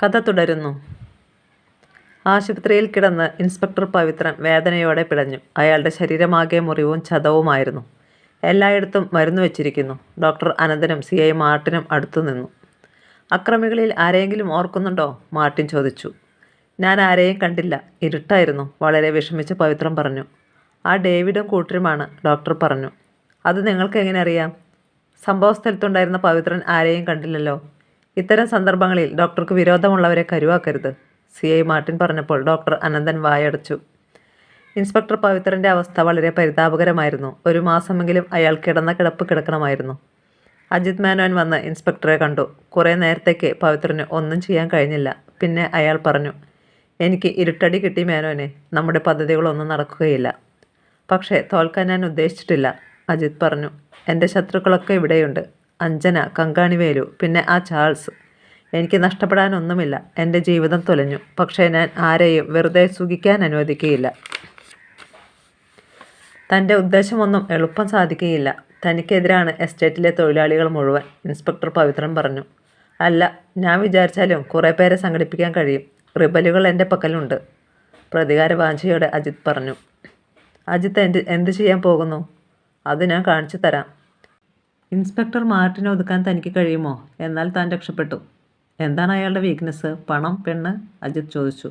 കഥ തുടരുന്നു. ആശുപത്രിയിൽ കിടന്ന് ഇൻസ്പെക്ടർ പവിത്രൻ വേദനയോടെ പിടഞ്ഞു. അയാളുടെ ശരീരമാകെ മുറിവും ചതവുമായിരുന്നു. എല്ലായിടത്തും മരുന്ന് വെച്ചിരിക്കുന്നു. ഡോക്ടർ അനന്തനും CI മാർട്ടിനും അടുത്തു നിന്നു. അക്രമികളിൽ ആരെയെങ്കിലും ഓർക്കുന്നുണ്ടോ? മാർട്ടിൻ ചോദിച്ചു. ഞാൻ ആരെയും കണ്ടില്ല, ഇരുട്ടായിരുന്നു, വളരെ വിഷമിച്ച് പവിത്രൻ പറഞ്ഞു. ആ ഡേവിഡും കൂട്ടരുമാണ്, ഡോക്ടർ പറഞ്ഞു. അത് നിങ്ങൾക്ക് എങ്ങനെ അറിയാം? സംഭവസ്ഥലത്തുണ്ടായിരുന്ന പവിത്രൻ ആരെയും കണ്ടില്ലല്ലോ. ഇത്തരം സന്ദർഭങ്ങളിൽ ഡോക്ടർക്ക് വിരോധമുള്ളവരെ കരുവാക്കരുത്, CI മാർട്ടിൻ പറഞ്ഞപ്പോൾ ഡോക്ടർ അനന്തൻ വായടച്ചു. ഇൻസ്പെക്ടർ പവിത്രൻ്റെ അവസ്ഥ വളരെ പരിതാപകരമായിരുന്നു. ഒരു മാസമെങ്കിലും അയാൾ കിടന്ന കിടപ്പ് കിടക്കണമായിരുന്നു. അജിത് മേനോൻ വന്ന് ഇൻസ്പെക്ടറെ കണ്ടു. കുറേ നേരത്തേക്ക് പവിത്രന് ഒന്നും ചെയ്യാൻ കഴിഞ്ഞില്ല. പിന്നെ അയാൾ പറഞ്ഞു, എനിക്ക് ഇരുട്ടടി കിട്ടി മേനോനെ, നമ്മുടെ പദ്ധതികളൊന്നും നടക്കുകയില്ല. പക്ഷേ തോൽക്കാൻ ഞാൻ ഉദ്ദേശിച്ചിട്ടില്ല, അജിത് പറഞ്ഞു. എൻ്റെ ശത്രുക്കളൊക്കെ ഇവിടെയുണ്ട്. അഞ്ജന, കങ്കാണിവേലു, പിന്നെ ആ ചാൾസ്. എനിക്ക് നഷ്ടപ്പെടാനൊന്നുമില്ല. എൻ്റെ ജീവിതം തുലഞ്ഞു. പക്ഷേ ഞാൻ ആരെയും വെറുതെ സുഖിക്കാൻ അനുവദിക്കുകയില്ല. തൻ്റെ ഉദ്ദേശമൊന്നും എളുപ്പം സാധിക്കുകയില്ല. തനിക്കെതിരാണ് എസ്റ്റേറ്റിലെ തൊഴിലാളികൾ മുഴുവൻ, ഇൻസ്പെക്ടർ പവിത്രൻ പറഞ്ഞു. അല്ല, ഞാൻ വിചാരിച്ചാലും കുറേ പേരെ സംഘടിപ്പിക്കാൻ കഴിയും. റിബലുകൾ എൻ്റെ പക്കലുണ്ട്, പ്രതികാര വാഞ്ചയോടെ അജിത് പറഞ്ഞു. അജിത്ത് എന്ത് ചെയ്യാൻ പോകുന്നു? അത് ഞാൻ കാണിച്ചു തരാം. ഇൻസ്പെക്ടർ മാർട്ടിനെ ഒതുക്കാൻ തനിക്ക് കഴിയുമോ? എന്നാൽ താൻ രക്ഷപ്പെട്ടു. എന്താണ് അയാളുടെ വീക്ക്നെസ്? പണം, പെണ്ണ്? അജിത് ചോദിച്ചു.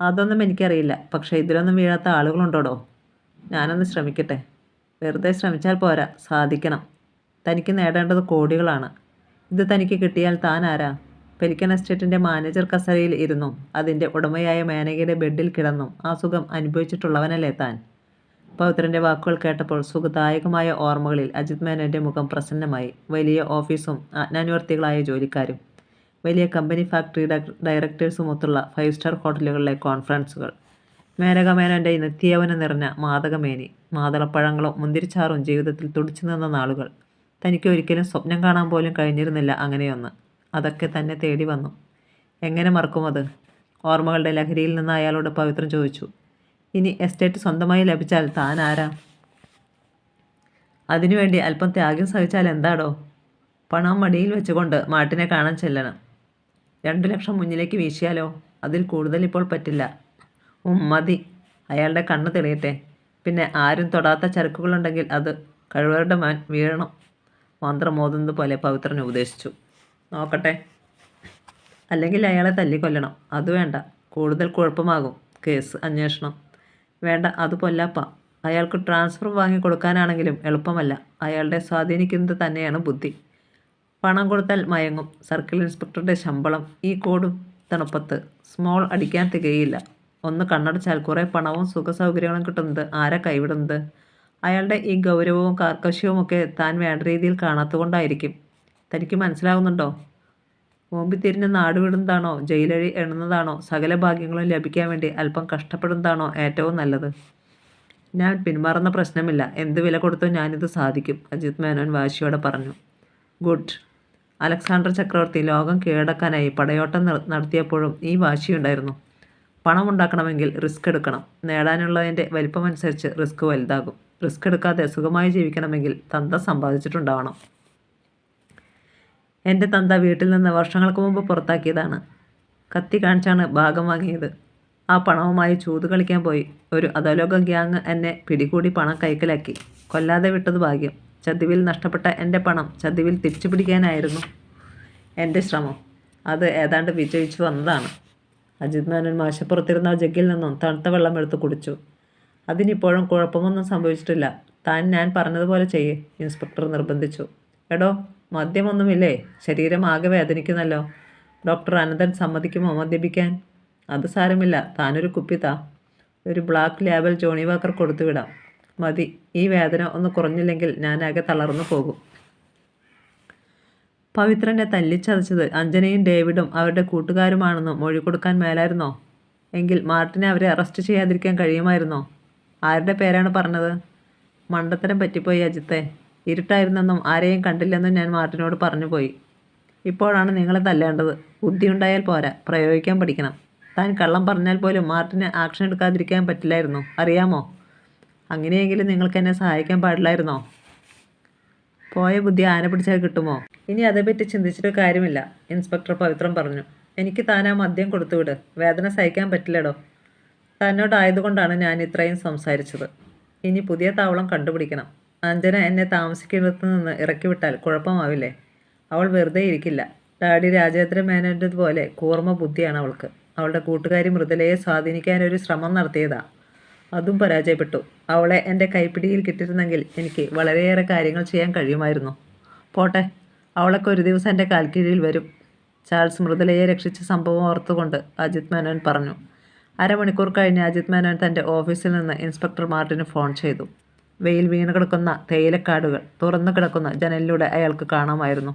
അതൊന്നും എനിക്കറിയില്ല. പക്ഷേ ഇതിലൊന്നും വീഴാത്ത ആളുകളുണ്ടോടോ? ഞാനൊന്ന് ശ്രമിക്കട്ടെ. വെറുതെ ശ്രമിച്ചാൽ പോരാ, സാധിക്കണം. തനിക്ക് നേടേണ്ടത് കോടികളാണ്. ഇത് തനിക്ക് കിട്ടിയാൽ താൻ ആരാ? പെലിക്കൻ എസ്റ്റേറ്റിൻ്റെ മാനേജർ കസേരയിൽ ഇരുന്നും അതിൻ്റെ ഉടമയായ മേനകയുടെ ബെഡിൽ കിടന്നും ആ സുഖം അനുഭവിച്ചിട്ടുള്ളവനല്ലേ താൻ? പവിത്രൻ്റെ വാക്കുകൾ കേട്ടപ്പോൾ സുഖദായകമായ ഓർമ്മകളിൽ അജിത് മേനോൻ്റെ മുഖം പ്രസന്നമായി. വലിയ ഓഫീസും ആജ്ഞാനുവർത്തികളായ ജോലിക്കാരും വലിയ കമ്പനി ഫാക്ടറി ഡയറക്ടേഴ്സുമൊത്തുള്ള 5 സ്റ്റാർ ഹോട്ടലുകളിലെ കോൺഫറൻസുകൾ. മേനക മേനോൻ്റെ നിത്യയൗവനം നിറഞ്ഞ മാതകമേനി, മാതളപ്പഴങ്ങളും മുന്തിരിച്ചാറും ജീവിതത്തിൽ തുടിച്ചു നിന്ന നാളുകൾ. തനിക്ക് ഒരിക്കലും സ്വപ്നം കാണാൻ പോലും കഴിഞ്ഞിരുന്നില്ല അങ്ങനെയൊന്ന്. അതൊക്കെ തന്നെ തേടി വന്നു. എങ്ങനെ മറക്കുമത്? ഓർമ്മകളുടെ ലഹരിയിൽ നിന്ന് അയാളോട് പവിത്രൻ ചോദിച്ചു. ഇനി എസ്റ്റേറ്റ് സ്വന്തമായി ലഭിച്ചാൽ താൻ ആരാ? അതിനുവേണ്ടി അല്പം ത്യാഗം സഹിച്ചാൽ എന്താടോ? പണം മടിയിൽ വെച്ചുകൊണ്ട് മാർട്ടിനെ കാണാൻ ചെല്ലണം. 2 ലക്ഷം മുന്നിലേക്ക് വീശിയാലോ? അതിൽ കൂടുതൽ ഇപ്പോൾ പറ്റില്ല. മതി. അയാളുടെ കണ്ണ് തെളിയട്ടെ. പിന്നെ ആരും തൊടാത്ത ചരക്കുകളുണ്ടെങ്കിൽ അത് കഴിവരുടെ മേൽ വീഴണം. മന്ത്രം മോതുന്നത് പോലെ പവിത്രൻ ഉപദേശിച്ചു. നോക്കട്ടെ. അല്ലെങ്കിൽ അയാളെ തല്ലിക്കൊല്ലണം. അത് വേണ്ട, കൂടുതൽ കുഴപ്പമാകും. കേസ് അന്വേഷണം വേണ്ട, അത് പൊല്ലാപ്പ. അയാൾക്ക് ട്രാൻസ്ഫർ വാങ്ങിക്കൊടുക്കാനാണെങ്കിലും എളുപ്പമല്ല. അയാളുടെ സ്വാധീനിക്കുന്നത് തന്നെയാണ് ബുദ്ധി. പണം കൊടുത്താൽ മയങ്ങും. സർക്കിൾ ഇൻസ്പെക്ടറുടെ ശമ്പളം ഈ കോടും തണുപ്പത്ത് സ്മോൾ അടിക്കാൻ തികയില്ല. ഒന്ന് കണ്ണടച്ചാൽ കുറേ പണവും സുഖസൗകര്യങ്ങളും കിട്ടുന്നത് ആരാ കൈവിടുന്നത്? അയാളുടെ ഈ ഗൗരവവും കാർക്കശ്യവുമൊക്കെ താൻ വേണ്ട രീതിയിൽ കാണാത്തതുകൊണ്ടായിരിക്കും. തനിക്ക് മനസ്സിലാവുന്നുണ്ടോ? ഓമ്പിത്തിരിഞ്ഞ് നാടുവിടുന്നതാണോ, ജയിലഴി എണ്ണുന്നതാണോ, സകല ഭാഗ്യങ്ങളും ലഭിക്കാൻ വേണ്ടി അല്പം കഷ്ടപ്പെടുന്നതാണോ ഏറ്റവും നല്ലത്? ഞാൻ പിന്മാറുന്ന പ്രശ്നമില്ല. എന്ത് വില കൊടുത്തും ഞാനിത് സാധിക്കും, അജിത് മേനോൻ വാശിയോടെ പറഞ്ഞു. ഗുഡ്. അലക്സാണ്ടർ ചക്രവർത്തി ലോകം കീഴടക്കാനായി പടയോട്ടം നടത്തിയപ്പോഴും ഈ വാശിയുണ്ടായിരുന്നു. പണമുണ്ടാക്കണമെങ്കിൽ റിസ്ക് എടുക്കണം. നേടാനുള്ളതിൻ്റെ വലിപ്പമനുസരിച്ച് റിസ്ക് വലുതാകും. റിസ്ക് എടുക്കാതെ സുഖമായി ജീവിക്കണമെങ്കിൽ തന്ത സമ്പാദിച്ചിട്ടുണ്ടാവണം. എൻ്റെ തന്ത വീട്ടിൽ നിന്ന് വർഷങ്ങൾക്ക് മുമ്പ് പുറത്താക്കിയതാണ്. കത്തി കാണിച്ചാണ് ഭാഗം വാങ്ങിയത്. ആ പണവുമായി ചൂത് കളിക്കാൻ പോയി. ഒരു അധോലോക ഗ്യാങ് എന്നെ പിടികൂടി പണം കൈക്കലാക്കി. കൊല്ലാതെ വിട്ടത് ഭാഗ്യം. ചതിവിൽ നഷ്ടപ്പെട്ട എൻ്റെ പണം ചതിവിൽ തിരിച്ചു പിടിക്കാനായിരുന്നു എൻ്റെ ശ്രമം. അത് ഏതാണ്ട് വിജയിച്ചു വന്നതാണ്. അജിത് മേനോൻ മേശപ്പുറത്തിരുന്ന ജഗ്ഗിൽ നിന്നും തണുത്ത വെള്ളം എടുത്ത് കുടിച്ചു. അതിനിപ്പോഴും കുഴപ്പമൊന്നും സംഭവിച്ചിട്ടില്ല. താൻ ഞാൻ പറഞ്ഞതുപോലെ ചെയ്യേ, ഇൻസ്പെക്ടർ നിർബന്ധിച്ചു. എടോ, മദ്യമൊന്നുമില്ലേ? ശരീരം ആകെ വേദനിക്കുന്നല്ലോ. ഡോക്ടർ അനന്തൻ സമ്മതിക്കുമോ മദ്യപിക്കാൻ? അത് സാരമില്ല, താനൊരു കുപ്പി താ. ഒരു ബ്ലാക്ക് ലേബൽ ജോണി വാക്കർ കൊടുത്തുവിടാം. മതി. ഈ വേദന ഒന്ന് കുറഞ്ഞില്ലെങ്കിൽ ഞാനാകെ തളർന്നു പോകും. പവിത്രനെ തല്ലിച്ചതച്ചത് അഞ്ജനയും ഡേവിഡും അവരുടെ കൂട്ടുകാരുമാണെന്ന് മൊഴി കൊടുക്കാൻ മേലായിരുന്നോ? എങ്കിൽ മാർട്ടിനെ അവരെ അറസ്റ്റ് ചെയ്യാതിരിക്കാൻ കഴിയുമായിരുന്നോ? ആരുടെ പേരാണ് പറഞ്ഞത്? മണ്ടത്തരം പറ്റിപ്പോയി അജിത്തെ. ഇരുട്ടായിരുന്നെന്നും ആരെയും കണ്ടില്ലെന്നും ഞാൻ മാർട്ടിനോട് പറഞ്ഞു പോയി. ഇപ്പോഴാണ് നിങ്ങളെ തല്ലേണ്ടത്. ബുദ്ധിയുണ്ടായാൽ പോരാ, പ്രയോഗിക്കാൻ പഠിക്കണം. താൻ കള്ളം പറഞ്ഞാൽ പോലും മാർട്ടിന് ആക്ഷൻ എടുക്കാതിരിക്കാൻ പറ്റില്ലായിരുന്നു, അറിയാമോ? അങ്ങനെയെങ്കിലും നിങ്ങൾക്ക് എന്നെ സഹായിക്കാൻ പാടില്ലായിരുന്നോ? പോയ ബുദ്ധി ആന പിടിച്ചാൽ കിട്ടുമോ? ഇനി അതേപ്പറ്റി ചിന്തിച്ചിട്ട് കാര്യമില്ല, ഇൻസ്പെക്ടർ പവിത്രൻ പറഞ്ഞു. എനിക്ക് താൻ ആ മദ്യം കൊടുത്തുവിട്. വേദന സഹിക്കാൻ പറ്റില്ലടോ. തന്നോടായതുകൊണ്ടാണ് ഞാൻ ഇത്രയും സംസാരിച്ചത്. ഇനി പുതിയ താവളം കണ്ടുപിടിക്കണം. അഞ്ജന എന്നെ താമസിക്കുന്നിടത്ത് നിന്ന് ഇറക്കിവിട്ടാൽ കുഴപ്പമാവില്ലേ? അവൾ വെറുതെ ഇരിക്കില്ല. ഡാഡി രാജേന്ദ്ര മേനോൻ്റെതുപോലെ കൂർമ്മ ബുദ്ധിയാണ് അവൾക്ക്. അവളുടെ കൂട്ടുകാരി മൃദുലയെ സ്വാധീനിക്കാനൊരു ശ്രമം നടത്തിയതാ. അതും പരാജയപ്പെട്ടു. അവളെ എൻ്റെ കൈപ്പിടിയിൽ കിട്ടിയിരുന്നെങ്കിൽ എനിക്ക് വളരെയേറെ കാര്യങ്ങൾ ചെയ്യാൻ കഴിയുമായിരുന്നു. പോട്ടെ, അവളൊക്കെ ഒരു ദിവസം എൻ്റെ കാൽക്കീഴിൽ വരും. ചാൾസ് മൃദുലയെ രക്ഷിച്ച സംഭവം ഓർത്തുകൊണ്ട് അജിത് മേനോൻ പറഞ്ഞു. അരമണിക്കൂർ കഴിഞ്ഞ് അജിത് മേനോൻ തൻ്റെ ഓഫീസിൽ നിന്ന് ഇൻസ്പെക്ടർ മാർട്ടിന് ഫോൺ ചെയ്തു. വെയിൽ വീണ് കിടക്കുന്ന തേയിലക്കാടുകൾ തുറന്നു കിടക്കുന്ന ജനലിലൂടെ അയാൾക്ക് കാണാമായിരുന്നു.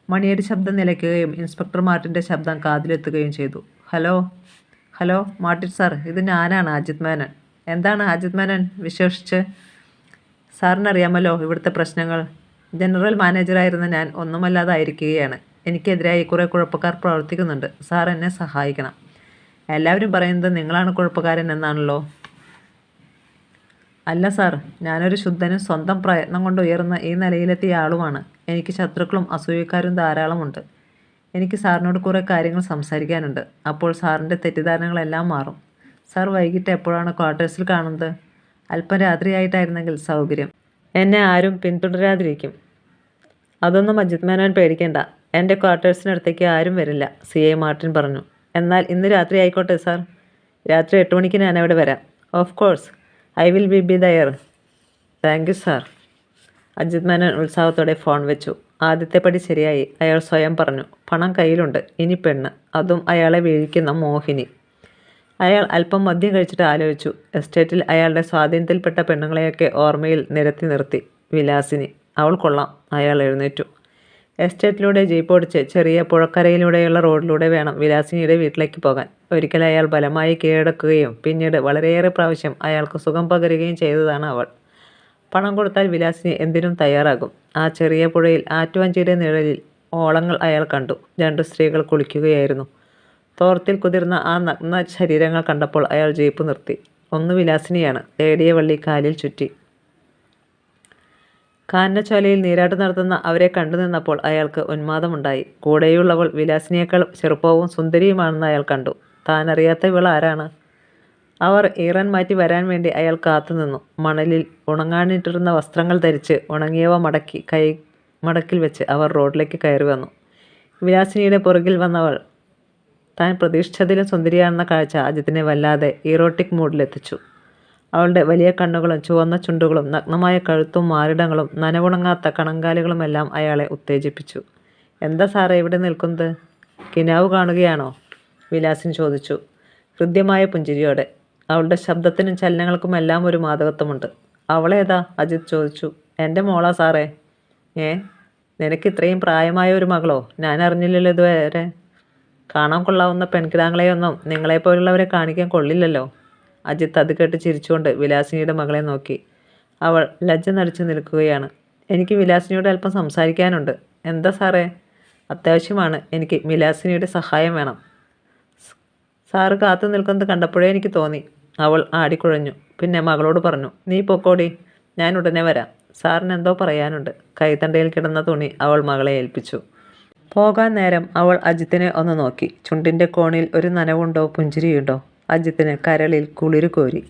മണിയുടെ ശബ്ദം നിലയ്ക്കുകയും ഇൻസ്പെക്ടർ മാർട്ടിൻ്റെ ശബ്ദം കാതിലെത്തുകയും ചെയ്തു. ഹലോ ഹലോ മാർട്ടിൻ സാർ, ഇത് ഞാനാണ് അജിത് മേനോൻ. എന്താണ് അജിത് മേനോൻ വിശേഷിച്ച്? സാറിനറിയാമല്ലോ ഇവിടുത്തെ പ്രശ്നങ്ങൾ. ജനറൽ മാനേജറായിരുന്ന ഞാൻ ഒന്നുമല്ലാതായിരിക്കുകയാണ്. എനിക്കെതിരായി കുറേ കുഴപ്പക്കാർ പ്രവർത്തിക്കുന്നുണ്ട്. സാർ എന്നെ സഹായിക്കണം. എല്ലാവരും പറയുന്നത് നിങ്ങളാണ് കുഴപ്പക്കാരൻ എന്നാണല്ലോ. അല്ല സാർ, ഞാനൊരു ശുദ്ധനും സ്വന്തം പ്രയത്നം കൊണ്ട് ഉയർന്ന ഈ നിലയിലെത്തിയ ആളുമാണ്. എനിക്ക് ശത്രുക്കളും അസൂയക്കാരും ധാരാളമുണ്ട്. എനിക്ക് സാറിനോട് കുറേ കാര്യങ്ങൾ സംസാരിക്കാനുണ്ട്. അപ്പോൾ സാറിൻ്റെ തെറ്റിദ്ധാരണകളെല്ലാം മാറും. സാർ വൈകിട്ട് എപ്പോഴാണ് ക്വാർട്ടേഴ്സിൽ കാണുന്നത്? അല്പം രാത്രിയായിട്ടായിരുന്നെങ്കിൽ സൗകര്യം. എന്നെ ആരും പിന്തുടരാതിരിക്കും. അതൊന്നും അജിത് മേനോൻ പേടിക്കേണ്ട. എൻ്റെ ക്വാർട്ടേഴ്സിനടുത്തേക്ക് ആരും വരില്ല, CI മാർട്ടിൻ പറഞ്ഞു. എന്നാൽ ഇന്ന് രാത്രി ആയിക്കോട്ടെ സാർ. രാത്രി 8 മണിക്ക് ഞാനവിടെ വരാം. Of course, I will be there. Thank you sir. Ajith Menon ഉത്സാഹത്തോടെ ഫോൺ വെച്ചു. ആദ്യത്തെ പടി ശരിയായി, അയാൾ സ്വയം പറഞ്ഞു. പണം കയ്യിലുണ്ട്, ഇനി പെണ്ണ്, അതും അയാളെ വീഴിക്കുന്ന മോഹിനി. അയാൾ അല്പം മദ്യം കഴിച്ചിട്ട് ആലോചിച്ചു. എസ്റ്റേറ്റിൽ അയാളുടെ സ്വാധീനത്തിൽപ്പെട്ട പെണ്ണുങ്ങളെയൊക്കെ ഓർമ്മയിൽ നിരത്തി നിർത്തി. വിലാസിനി, അവൾ കൊള്ളാം. അയാൾ എഴുന്നേറ്റു. എസ്റ്റേറ്റിലൂടെ ജീപ്പ് ഓടിച്ച് ചെറിയ പുഴക്കരയിലൂടെയുള്ള റോഡിലൂടെ വേണം വിലാസിനിയുടെ വീട്ടിലേക്ക് പോകാൻ. ഒരിക്കൽ അയാൾ ബലമായി കീഴടക്കുകയും പിന്നീട് വളരെയേറെ പ്രാവശ്യം അയാൾക്ക് സുഖം പകരുകയും ചെയ്തതാണ് അവൾ. പണം കൊടുത്താൽ വിലാസിനി എന്തിനും തയ്യാറാകും. ആ ചെറിയ പുഴയിൽ ആറ്റുവഞ്ചിയുടെ നിഴലിൽ ഓളങ്ങൾ അയാൾ കണ്ടു. 2 സ്ത്രീകൾ കുളിക്കുകയായിരുന്നു. തോർത്തിൽ കുതിർന്ന ആ നഗ്ന ശരീരങ്ങൾ കണ്ടപ്പോൾ അയാൾ ജീപ്പ് നിർത്തി. ഒന്ന് വിലാസിനിയാണ്. തേടിയ വള്ളി കാലിൽ ചുറ്റി. കാനനച്ചോലയിൽ നീരാട്ട് നടത്തുന്ന അവരെ കണ്ടു നിന്നപ്പോൾ അയാൾക്ക് ഉന്മാദമുണ്ടായി. കൂടെയുള്ളവൾ വിലാസിനിയേക്കാൾ ചെറുപ്പവും സുന്ദരിയുമാണെന്ന് അയാൾ കണ്ടു. താൻ അറിയാത്ത ഇവൾ ആരാണ്? അവർ ഈറൻ മാറ്റി വരാൻ വേണ്ടി അയാൾ കാത്തുനിന്നു. മണലിൽ ഉണങ്ങാനിട്ടിരുന്ന വസ്ത്രങ്ങൾ ധരിച്ച് ഉണങ്ങിയവ മടക്കി കൈ മടക്കിൽ വെച്ച് അവർ റോഡിലേക്ക് കയറി വന്നു. വിലാസിനിയുടെ പുറകിൽ വന്നവൾ താൻ പ്രതീക്ഷിച്ചതിലും സുന്ദരിയാണെന്ന കാഴ്ച അജിത്തിനെ വല്ലാതെ ഈറോട്ടിക് മൂഡിലെത്തിച്ചു. അവളുടെ വലിയ കണ്ണുകളും ചുവന്ന ചുണ്ടുകളും നഗ്നമായ കഴുത്തും മാറിടങ്ങളും നനവുണങ്ങാത്ത കണങ്കാലുകളുമെല്ലാം അയാളെ ഉത്തേജിപ്പിച്ചു. എന്താ സാറേ ഇവിടെ നിൽക്കുന്നത്? കിനാവ് കാണുകയാണോ? വിലാസിനി ചോദിച്ചു ഹൃദ്യമായ പുഞ്ചിരിയോടെ. അവളുടെ ശബ്ദത്തിനും ചലനങ്ങൾക്കുമെല്ലാം ഒരു മാദകത്വമുണ്ട്. അവളേതാ? അജിത് ചോദിച്ചു. എൻ്റെ മോളാ സാറേ. നിനക്ക് ഇത്രയും പ്രായമായ ഒരു മകളോ? ഞാൻ അറിഞ്ഞില്ലല്ലോ ഇതുവരെ. കാണാൻ കൊള്ളാവുന്ന പെൺകിടാങ്ങളെയൊന്നും നിങ്ങളെപ്പോലുള്ളവരെ കാണിക്കാൻ കൊള്ളില്ലല്ലോ. അജിത്ത് അത് കേട്ട് ചിരിച്ചുകൊണ്ട് വിലാസിനിയുടെ മകളെ നോക്കി. അവൾ ലജ്ജ നടിച്ചു നിൽക്കുകയാണ്. എനിക്ക് വിലാസിനിയോട് അല്പം സംസാരിക്കാനുണ്ട്. എന്താ സാറേ? അത്യാവശ്യമാണ്. എനിക്ക് വിലാസിനിയുടെ സഹായം വേണം. സാറ് കാത്തു നിൽക്കുന്നത് കണ്ടപ്പോഴേ എനിക്ക് തോന്നി. അവൾ ആടിക്കുഴഞ്ഞു. പിന്നെ മകളോട് പറഞ്ഞു, നീ പൊക്കോടി, ഞാൻ ഉടനെ വരാം. സാറിന് എന്തോ പറയാനുണ്ട്. കൈത്തണ്ടയിൽ കിടന്ന തുണി അവൾ മകളെ ഏൽപ്പിച്ചു. പോകാൻ നേരം അവൾ അജിത്തിനെ ഒന്ന് നോക്കി. ചുണ്ടിൻ്റെ കോണിൽ ഒരു നനവുണ്ടോ, പുഞ്ചിരിയുണ്ടോ? അജിത്തിന് കരളിൽ കുളിര് കോരി.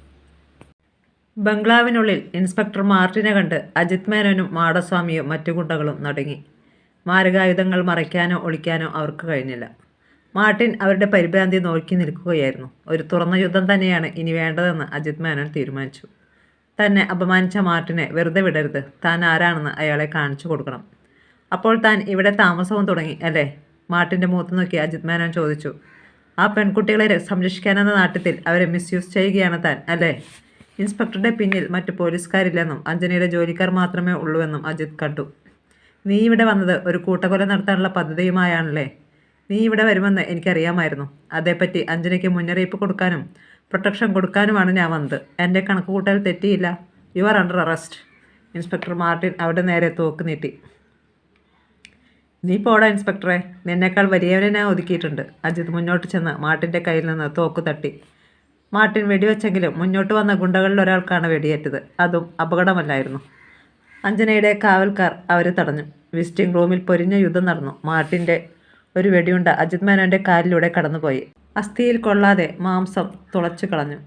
ബംഗ്ലാവിനുള്ളിൽ ഇൻസ്പെക്ടർ മാർട്ടിനെ കണ്ട് അജിത് മേനോനും മാടസ്വാമിയും മറ്റു ഗുണ്ടകളും നടുങ്ങി. മാരകായുധങ്ങൾ മറയ്ക്കാനോ ഒളിക്കാനോ അവർക്ക് കഴിഞ്ഞില്ല. മാർട്ടിൻ അവരുടെ പരിഭ്രാന്തി നോക്കി നിൽക്കുകയായിരുന്നു. ഒരു തുറന്ന യുദ്ധം തന്നെയാണ് ഇനി വേണ്ടതെന്ന് അജിത് മേനോൻ തീരുമാനിച്ചു. തന്നെ അപമാനിച്ച മാർട്ടിനെ വെറുതെ വിടരുത്. താൻ ആരാണെന്ന് അയാളെ കാണിച്ചു കൊടുക്കണം. അപ്പോൾ താൻ ഇവിടെ താമസവും തുടങ്ങി അല്ലേ? മാർട്ടിൻ്റെ മുഖത്ത് നോക്കി അജിത് മേനോൻ ചോദിച്ചു. ആ പെൺകുട്ടികളെ സംരക്ഷിക്കാനെന്ന നാട്യത്തിൽ അവരെ മിസ്യൂസ് ചെയ്യുകയാണ് താൻ അല്ലേ? ഇൻസ്പെക്ടറുടെ പിന്നിൽ മറ്റു പോലീസുകാരില്ലെന്നും അഞ്ജനയുടെ ജോലിക്കാർ മാത്രമേ ഉള്ളൂവെന്നും അജിത് കണ്ടു. നീ ഇവിടെ വന്നത് ഒരു കൂട്ടക്കൊല നടത്താനുള്ള പദ്ധതിയുമായാണല്ലേ? നീ ഇവിടെ വരുമെന്ന് എനിക്കറിയാമായിരുന്നു. അതേപ്പറ്റി അഞ്ജനയ്ക്ക് മുന്നറിയിപ്പ് കൊടുക്കാനും പ്രൊട്ടക്ഷൻ കൊടുക്കാനുമാണ് ഞാൻ വന്നത്. എൻ്റെ കണക്കുകൂട്ടൽ തെറ്റിയില്ല. You are under arrest. Inspector Martin അവിടെ നേരെ തോക്ക് നീട്ടി. നീ പോടാ ഇൻസ്പെക്ടറെ, നിന്നേക്കാൾ വലിയവനെ ഞാൻ ഒതുക്കിയിട്ടുണ്ട്. അജിത് മുന്നോട്ട് ചെന്ന് മാർട്ടിൻ്റെ കയ്യിൽ നിന്ന് തോക്ക് തട്ടി. മാർട്ടിൻ വെടിവെച്ചെങ്കിലും മുന്നോട്ട് വന്ന ഗുണ്ടകളിൽ ഒരാൾക്കാണ് വെടിയേറ്റത്. അതും അപകടമല്ലായിരുന്നു. അഞ്ജനയുടെ കാവൽക്കാർ അവരെ തടഞ്ഞു. വിസിറ്റിംഗ് റൂമിൽ പൊരിഞ്ഞ യുദ്ധം നടന്നു. മാർട്ടിൻ്റെ ഒരു വെടിയുണ്ട അജിത് മേനോൻ്റെ കാലിലൂടെ കടന്നുപോയി. അസ്ഥിയിൽ കൊള്ളാതെ മാംസം തുളച്ചു കളഞ്ഞു.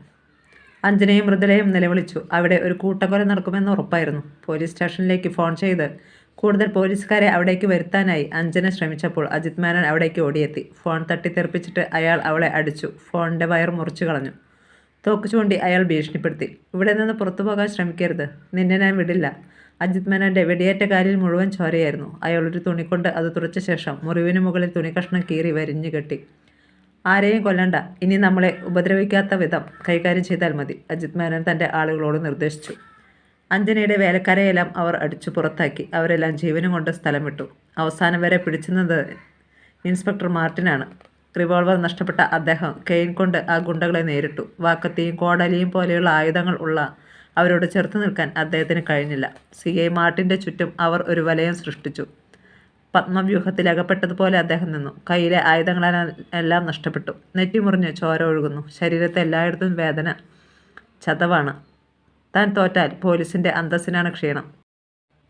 അഞ്ജനയും മൃദുലയും നിലവിളിച്ചു. അവിടെ ഒരു കൂട്ടക്കൊല നടക്കുമെന്ന് ഉറപ്പായിരുന്നു. പോലീസ് സ്റ്റേഷനിലേക്ക് ഫോൺ ചെയ്ത് കൂടുതൽ പോലീസുകാരെ അവിടേക്ക് വരുത്താനായി അഞ്ജന ശ്രമിച്ചപ്പോൾ അജിത് മേനോൻ അവിടേക്ക് ഓടിയെത്തി. ഫോൺ തട്ടിത്തെറിപ്പിച്ചിട്ട് അയാൾ അവളെ അടിച്ചു. ഫോണിൻ്റെ വയർ മുറിച്ചു കളഞ്ഞു. തോക്ക് ചൂണ്ടി അയാൾ ഭീഷണിപ്പെടുത്തി. ഇവിടെ നിന്ന് പുറത്തു പോകാൻ ശ്രമിക്കരുത്, നിന്നെ ഞാൻ വിടില്ല. അജിത് മേനോൻ്റെ വെടിയേറ്റ കാലിൽ മുഴുവൻ ചോരയായിരുന്നു. അയാൾ ഒരു തുണിക്കൊണ്ട് അത് തുടച്ച ശേഷം മുറിവിന് മുകളിൽ തുണിക്കഷ്ണം കീറി വരിഞ്ഞു കെട്ടി. ആരെയും കൊല്ലണ്ട, ഇനി നമ്മളെ ഉപദ്രവിക്കാത്ത വിധം കൈകാര്യം ചെയ്താൽ മതി, അജിത് മേനോൻ തൻ്റെ ആളുകളോട് നിർദ്ദേശിച്ചു. അഞ്ജനയുടെ വേലക്കാരെയെല്ലാം അവർ അടിച്ചു പുറത്താക്കി. അവരെല്ലാം ജീവനും കൊണ്ട് സ്ഥലം വിട്ടു. അവസാനം വരെ പിടിച്ചുന്നത് ഇൻസ്പെക്ടർ മാർട്ടിനാണ്. റിവോൾവർ നഷ്ടപ്പെട്ട അദ്ദേഹം കെയിൻ കൊണ്ട് ആ ഗുണ്ടകളെ നേരിട്ടു. വാക്കത്തിയും കോടാലിയും പോലെയുള്ള ആയുധങ്ങൾ ഉള്ള അവരോട് ചെറുത്തു നിൽക്കാൻ അദ്ദേഹത്തിന് കഴിഞ്ഞില്ല. CI മാർട്ടിൻ്റെ ചുറ്റും അവർ ഒരു വലയം സൃഷ്ടിച്ചു. പത്മവ്യൂഹത്തിൽ അകപ്പെട്ടതുപോലെ അദ്ദേഹം നിന്നു. കയ്യിലെ ആയുധങ്ങളെല്ലാം നഷ്ടപ്പെട്ടു. നെറ്റി മുറിഞ്ഞ് ചോര ഒഴുകുന്നു. ശരീരത്തെ എല്ലായിടത്തും വേദന. ചതവാണ്. താൻ തോറ്റാൽ പോലീസിൻ്റെ അന്തസ്സിനാണ് ക്ഷീണം.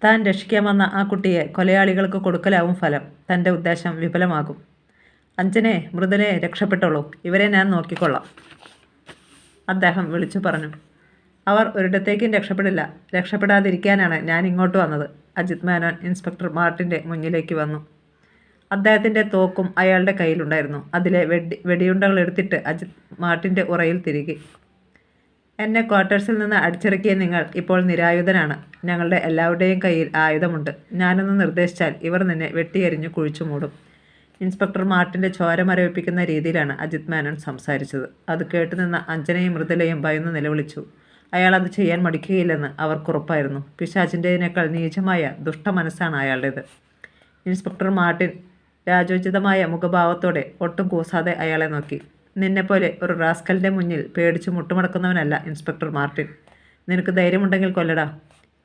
താൻ രക്ഷിക്കാൻ വന്ന ആ കുട്ടിയെ കൊലയാളികൾക്ക് കൊടുക്കലാവും ഫലം. തൻ്റെ ഉദ്ദേശം വിഫലമാകും. അഞ്ജനെ, മൃദുലയെ രക്ഷപ്പെട്ടോളൂ, ഇവരെ ഞാൻ നോക്കിക്കൊള്ളാം, അദ്ദേഹം വിളിച്ചു പറഞ്ഞു. അവർ ഒരിടത്തേക്കും രക്ഷപ്പെടില്ല. രക്ഷപ്പെടാതിരിക്കാനാണ് ഞാൻ ഇങ്ങോട്ട് വന്നത്. അജിത് മേനോൻ ഇൻസ്പെക്ടർ മാർട്ടിൻ്റെ മുന്നിലേക്ക് വന്നു. അദ്ദേഹത്തിൻ്റെ തോക്കും അയാളുടെ കയ്യിലുണ്ടായിരുന്നു. അതിലെ വെടിയുണ്ടകൾ എടുത്തിട്ട് അജിത് മാർട്ടിൻ്റെ ഉറയിൽ തിരികെ. എന്നെ ക്വാർട്ടേഴ്സിൽ നിന്ന് അടിച്ചിറക്കിയ നിങ്ങൾ ഇപ്പോൾ നിരായുധനാണ്. ഞങ്ങളുടെ എല്ലാവരുടെയും കയ്യിൽ ആയുധമുണ്ട്. ഞാനൊന്ന് നിർദ്ദേശിച്ചാൽ ഇവർ നിന്നെ വെട്ടിയെറിഞ്ഞു കുഴിച്ചു മൂടും. ഇൻസ്പെക്ടർ മാർട്ടിൻ്റെ ചോര മരവിപ്പിക്കുന്ന രീതിയിലാണ് അജിത് മേനോൻ സംസാരിച്ചത്. അത് കേട്ടുനിന്ന അഞ്ജനയും മൃദുലയും ഭയന്ന് നിലവിളിച്ചു. അയാൾ അത് ചെയ്യാൻ മടിക്കുകയില്ലെന്ന് അവർക്കുറപ്പായിരുന്നു. പിശാചിൻ്റെതിനേക്കാൾ നീചമായ ദുഷ്ടമനസ്സാണ് അയാളുടേത്. ഇൻസ്പെക്ടർ മാർട്ടിൻ രാജോചിതമായ മുഖഭാവത്തോടെ ഒട്ടും കൂസാതെ അയാളെ നോക്കി. നിന്നെപ്പോലെ ഒരു റാസ്കലിൻ്റെ മുന്നിൽ പേടിച്ച് മുട്ടുമടക്കുന്നവനല്ല ഇൻസ്പെക്ടർ മാർട്ടിൻ. നിനക്ക് ധൈര്യമുണ്ടെങ്കിൽ കൊല്ലടാ.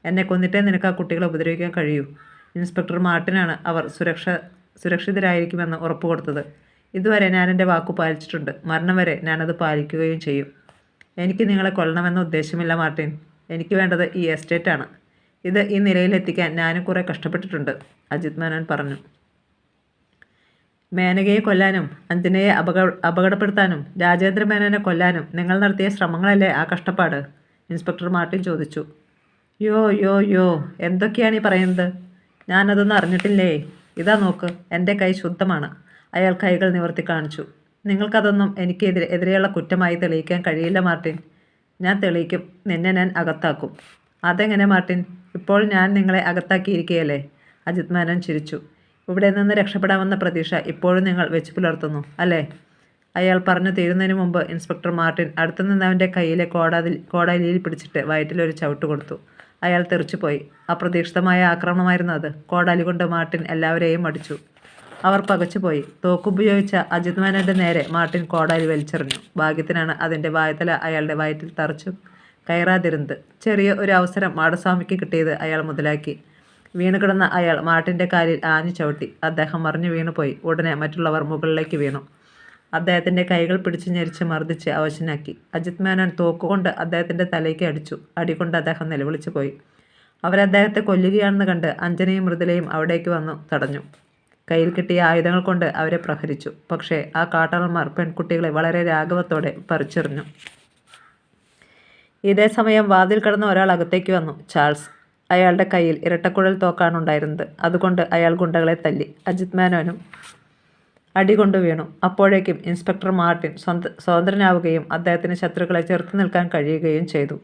എന്നെ കൊന്നിട്ടേ നിനക്ക് ആ കുട്ടികളെ ഉപദ്രവിക്കാൻ കഴിയൂ. ഇൻസ്പെക്ടർ മാർട്ടിനാണ് അവർ സുരക്ഷിതരായിരിക്കുമെന്ന് ഉറപ്പ് കൊടുത്തത്. ഇതുവരെ ഞാൻ എൻ്റെ വാക്കു പാലിച്ചിട്ടുണ്ട്. മരണം വരെ ഞാനത് പാലിക്കുകയും ചെയ്യും. എനിക്ക് നിങ്ങളെ കൊല്ലണമെന്ന ഉദ്ദേശമില്ല മാർട്ടിൻ. എനിക്ക് വേണ്ടത് ഈ എസ്റ്റേറ്റാണ്. ഇത് ഈ നിലയിലെത്തിക്കാൻ ഞാനും കുറേ കഷ്ടപ്പെട്ടിട്ടുണ്ട്, അജിത് മേനോൻ പറഞ്ഞു. മേനകയെ കൊല്ലാനും അഞ്ജനയെ അപകടപ്പെടുത്താനും രാജേന്ദ്ര മേനോനെ കൊല്ലാനും നിങ്ങൾ നടത്തിയ ശ്രമങ്ങളല്ലേ ആ കഷ്ടപ്പാട്, ഇൻസ്പെക്ടർ മാർട്ടിൻ ചോദിച്ചു. യോ എന്തൊക്കെയാണ് ഈ പറയുന്നത്? ഞാനതൊന്നും അറിഞ്ഞിട്ടില്ലേ. ഇതാ നോക്ക്, എൻ്റെ കൈ ശുദ്ധമാണ്. അയാൾ കൈകൾ നിവർത്തി കാണിച്ചു. നിങ്ങൾക്കതൊന്നും എനിക്ക് എതിരെയുള്ള കുറ്റമായി തെളിയിക്കാൻ കഴിയില്ല മാർട്ടിൻ. ഞാൻ തെളിയിക്കും. നിന്നെ ഞാൻ അകത്താക്കും. അതെങ്ങനെ മാർട്ടിൻ? ഇപ്പോൾ ഞാൻ നിങ്ങളെ അകത്താക്കിയിരിക്കുകയല്ലേ, അജിത് മേനോൻ ചിരിച്ചു. ഇവിടെ നിന്ന് രക്ഷപ്പെടാമെന്ന പ്രതീക്ഷ ഇപ്പോഴും നിങ്ങൾ വെച്ച് പുലർത്തുന്നു അല്ലേ? അയാൾ പറഞ്ഞു തീരുന്നതിന് മുമ്പ് ഇൻസ്പെക്ടർ മാർട്ടിൻ അടുത്തു നിന്നവൻ്റെ കയ്യിലെ കോടാലിയിൽ പിടിച്ചിട്ട് വയറ്റിലൊരു ചവിട്ട് കൊടുത്തു. അയാൾ തെറിച്ചുപോയി. അപ്രതീക്ഷിതമായ ആക്രമണമായിരുന്നു അത്. കോടാലി കൊണ്ട് മാർട്ടിൻ എല്ലാവരെയും അടിച്ചു. അവർ പകച്ചുപോയി. തോക്കുപയോഗിച്ച അജിത് മേനോൻ്റെ നേരെ മാർട്ടിൻ കോടാലി വലിച്ചെറിഞ്ഞു. ഭാഗ്യത്തിനാണ് അതിൻ്റെ വായ്ത്തല അയാളുടെ വയറ്റിൽ തറച്ചു കയറാതിരുന്നത്. ചെറിയ ഒരു അവസരം മാടസ്വാമിക്ക് കിട്ടിയത് അയാൾ മുതലാക്കി. വീണുകിടന്ന അയാൾ മാർട്ടിൻ്റെ കാലിൽ ആഞ്ഞു ചവിട്ടി. അദ്ദേഹം മറിഞ്ഞു വീണുപോയി. ഉടനെ മറ്റുള്ളവർ മുകളിലേക്ക് വീണു. അദ്ദേഹത്തിൻ്റെ കൈകൾ പിടിച്ചു ഞെരിച്ച് മർദ്ദിച്ച് അവശനാക്കി. അജിത് മേനോൻ തോക്കുകൊണ്ട് അദ്ദേഹത്തിൻ്റെ തലയ്ക്ക് അടിച്ചു. അടികൊണ്ട് അദ്ദേഹം നിലവിളിച്ചു പോയി. അവരദ്ദേഹത്തെ കൊല്ലുകയാണെന്ന് കണ്ട് അഞ്ജനയും മൃദുലയും അവിടേക്ക് വന്നു തടഞ്ഞു. കയ്യിൽ കിട്ടിയ ആയുധങ്ങൾ കൊണ്ട് അവരെ പ്രഹരിച്ചു. പക്ഷേ ആ കാട്ടാളന്മാർ പെൺകുട്ടികളെ വളരെ രാഘവത്തോടെ പറിച്ചെറിഞ്ഞു. ഇതേ സമയം വാതിൽ കടന്ന ഒരാൾ അകത്തേക്ക് വന്നു. ചാൾസ്. അയാളുടെ കയ്യിൽ ഇരട്ടക്കുഴൽ തോക്കാണ് ഉണ്ടായിരുന്നത്. അതുകൊണ്ട് അയാൾ ഗുണ്ടകളെ തല്ലി. അജിത് മേനോനും അടികൊണ്ടു വീണു. അപ്പോഴേക്കും ഇൻസ്പെക്ടർ മാർട്ടിൻ സ്വതന്ത്രനാവുകയും അദ്ദേഹത്തിന് ശത്രുക്കളെ ചെറുത്തു നിൽക്കാൻ കഴിയുകയും ചെയ്തു.